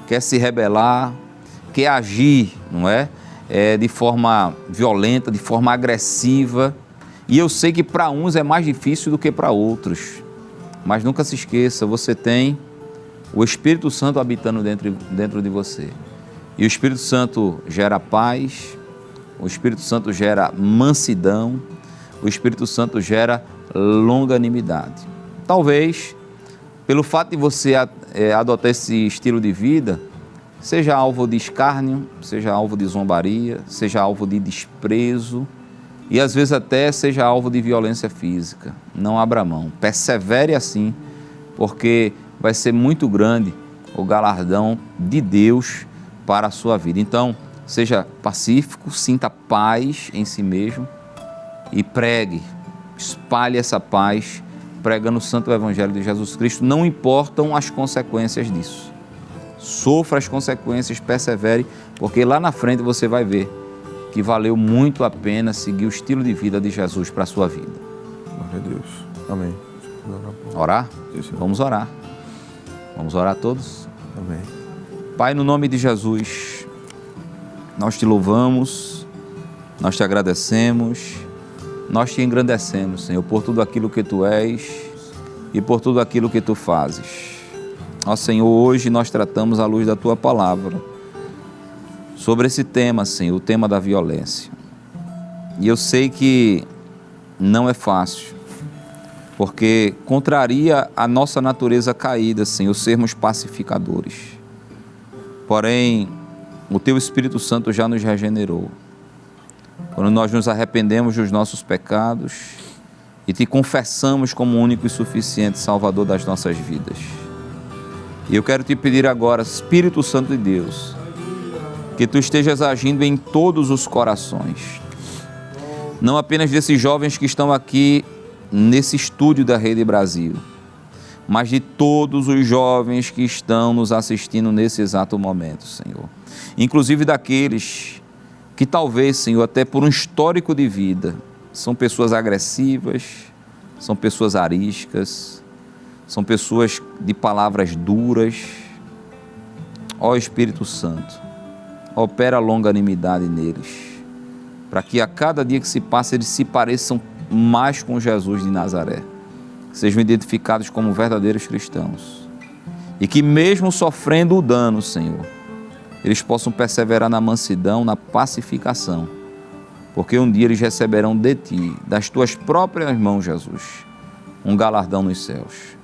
quer se rebelar, quer agir, não é? De forma violenta, de forma agressiva. E eu sei que para uns é mais difícil do que para outros. Mas nunca se esqueça, você tem o Espírito Santo habitando dentro de você. E o Espírito Santo gera paz, o Espírito Santo gera mansidão, o Espírito Santo gera longanimidade. Talvez, pelo fato de você adotar esse estilo de vida, seja alvo de escárnio, seja alvo de zombaria, seja alvo de desprezo e às vezes até seja alvo de violência física. Não abra mão, persevere assim, porque vai ser muito grande o galardão de Deus para a sua vida. Então, seja pacífico, sinta paz em si mesmo e pregue, espalhe essa paz, pregando o santo evangelho de Jesus Cristo, não importam as consequências disso. Sofra as consequências, persevere, porque lá na frente você vai ver que valeu muito a pena seguir o estilo de vida de Jesus para a sua vida. Glória a Deus. Amém. Orar? Sim, vamos orar. Vamos orar todos? Amém. Pai, no nome de Jesus, nós te louvamos, nós te agradecemos, nós te engrandecemos, Senhor, por tudo aquilo que Tu és e por tudo aquilo que Tu fazes. Ó Senhor, hoje nós tratamos à luz da Tua palavra sobre esse tema, Senhor, o tema da violência. E eu sei que não é fácil, porque contraria a nossa natureza caída, Senhor, sermos pacificadores. Porém, o Teu Espírito Santo já nos regenerou. Quando nós nos arrependemos dos nossos pecados e Te confessamos como único e suficiente Salvador das nossas vidas. E eu quero Te pedir agora, Espírito Santo de Deus, que Tu estejas agindo em todos os corações, não apenas desses jovens que estão aqui nesse estúdio da Rede Brasil, mas de todos os jovens que estão nos assistindo nesse exato momento, Senhor. Inclusive daqueles que talvez, Senhor, até por um histórico de vida, são pessoas agressivas, são pessoas ariscas, são pessoas de palavras duras. Ó Espírito Santo, opera a longanimidade neles, para que a cada dia que se passa eles se pareçam mais com Jesus de Nazaré, que sejam identificados como verdadeiros cristãos e que mesmo sofrendo o dano, Senhor, eles possam perseverar na mansidão, na pacificação, porque um dia eles receberão de Ti, das Tuas próprias mãos, Jesus, um galardão nos céus.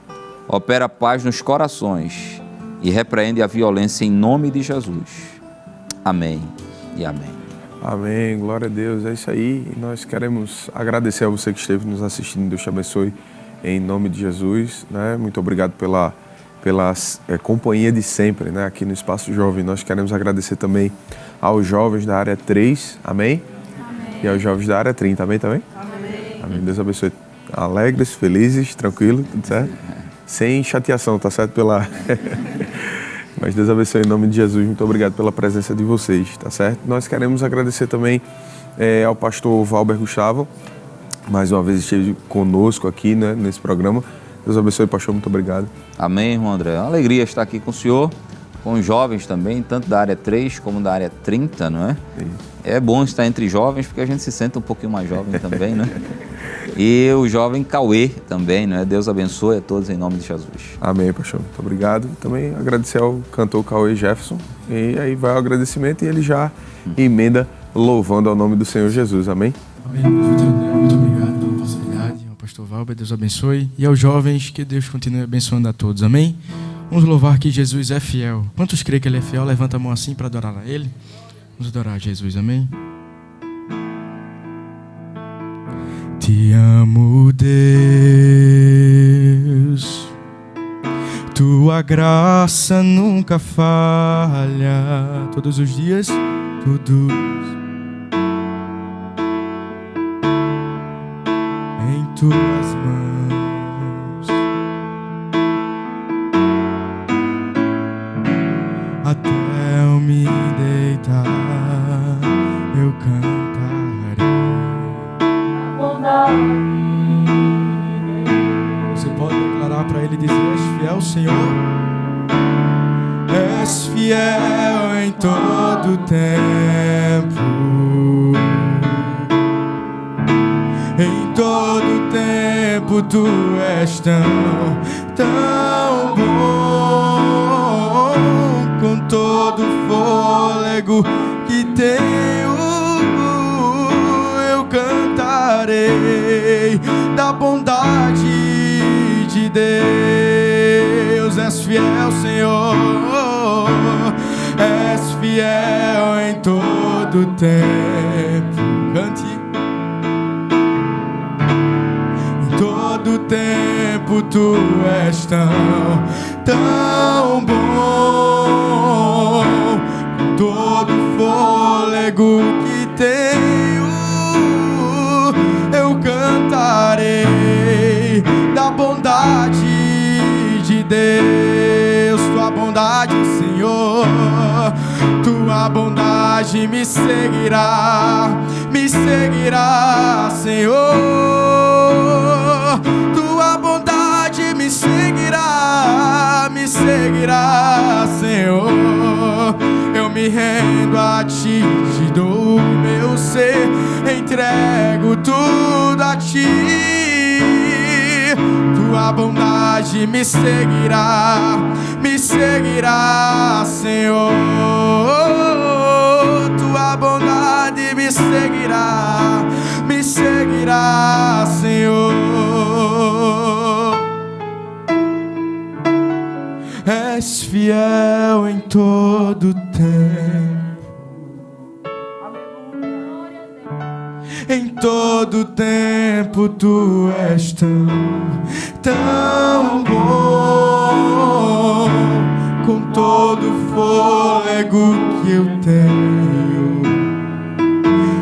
Opera a paz nos corações e repreende a violência em nome de Jesus. Amém e amém. Amém, glória a Deus, é isso aí. E nós queremos agradecer a você que esteve nos assistindo. Deus te abençoe em nome de Jesus, né? Muito obrigado pela companhia de sempre, né? Aqui no Espaço Jovem. Nós queremos agradecer também aos jovens da área 3, amém? Amém. E aos jovens da área 30, amém também? Amém. Amém. Deus abençoe. Alegres, felizes, tranquilo, tudo certo? Sem chateação, tá certo? Mas Deus abençoe em nome de Jesus. Muito obrigado pela presença de vocês, tá certo? Nós queremos agradecer também ao pastor Valber Gustavo, mais uma vez esteve conosco aqui, né, nesse programa. Deus abençoe, pastor, muito obrigado. Amém, irmão André. É uma alegria estar aqui com o senhor, com os jovens também, tanto da área 3 como da área 30, não é? Sim. É bom estar entre jovens, porque a gente se sente um pouquinho mais jovem também, né? E o jovem Cauê também, né? Deus abençoe a todos em nome de Jesus. Amém, pastor. Muito obrigado. Também agradecer ao cantor Cauê Jefferson. E aí vai o agradecimento e ele já emenda louvando ao nome do Senhor Jesus. Amém? Amém. Muito obrigado pela oportunidade. Ao pastor Valber, Deus abençoe. E aos jovens, que Deus continue abençoando a todos. Amém? Vamos louvar que Jesus é fiel. Quantos creem que Ele é fiel? Levanta a mão assim para adorar a Ele. Vamos adorar a Jesus. Amém? Te amo, Deus, Tua graça nunca falha, todos os dias, todos em Tuas mãos, até eu me deitar, eu cantarei. Você pode declarar para Ele e dizer: és fiel, Senhor. És fiel em todo tempo. Em todo tempo Tu és tão bom. Com todo fôlego que tenho, eu cantarei da bondade de Deus. És fiel, Senhor. És fiel em todo tempo. Cante. Em todo tempo Tu és tão bom. Com todo fôlego que tenho, eu cantarei da bondade de Deus. Tua bondade, Senhor, Tua bondade me seguirá, Senhor. Tua bondade me seguirá, Senhor. Eu me rendo a Ti, te dou o meu ser, entrego tudo a Ti. Tua bondade me seguirá, Senhor. tua bondade me seguirá, Senhor. És fiel em todo tempo. Em todo tempo tu és tão bom. Com todo o fôlego que eu tenho,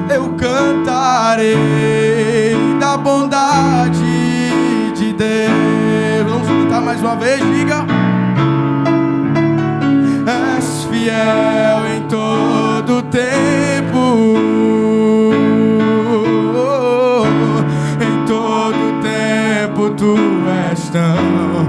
eu cantarei da bondade de Deus. Vamos cantar mais uma vez, diga. És fiel em todo tempo. Em todo tempo tu és tão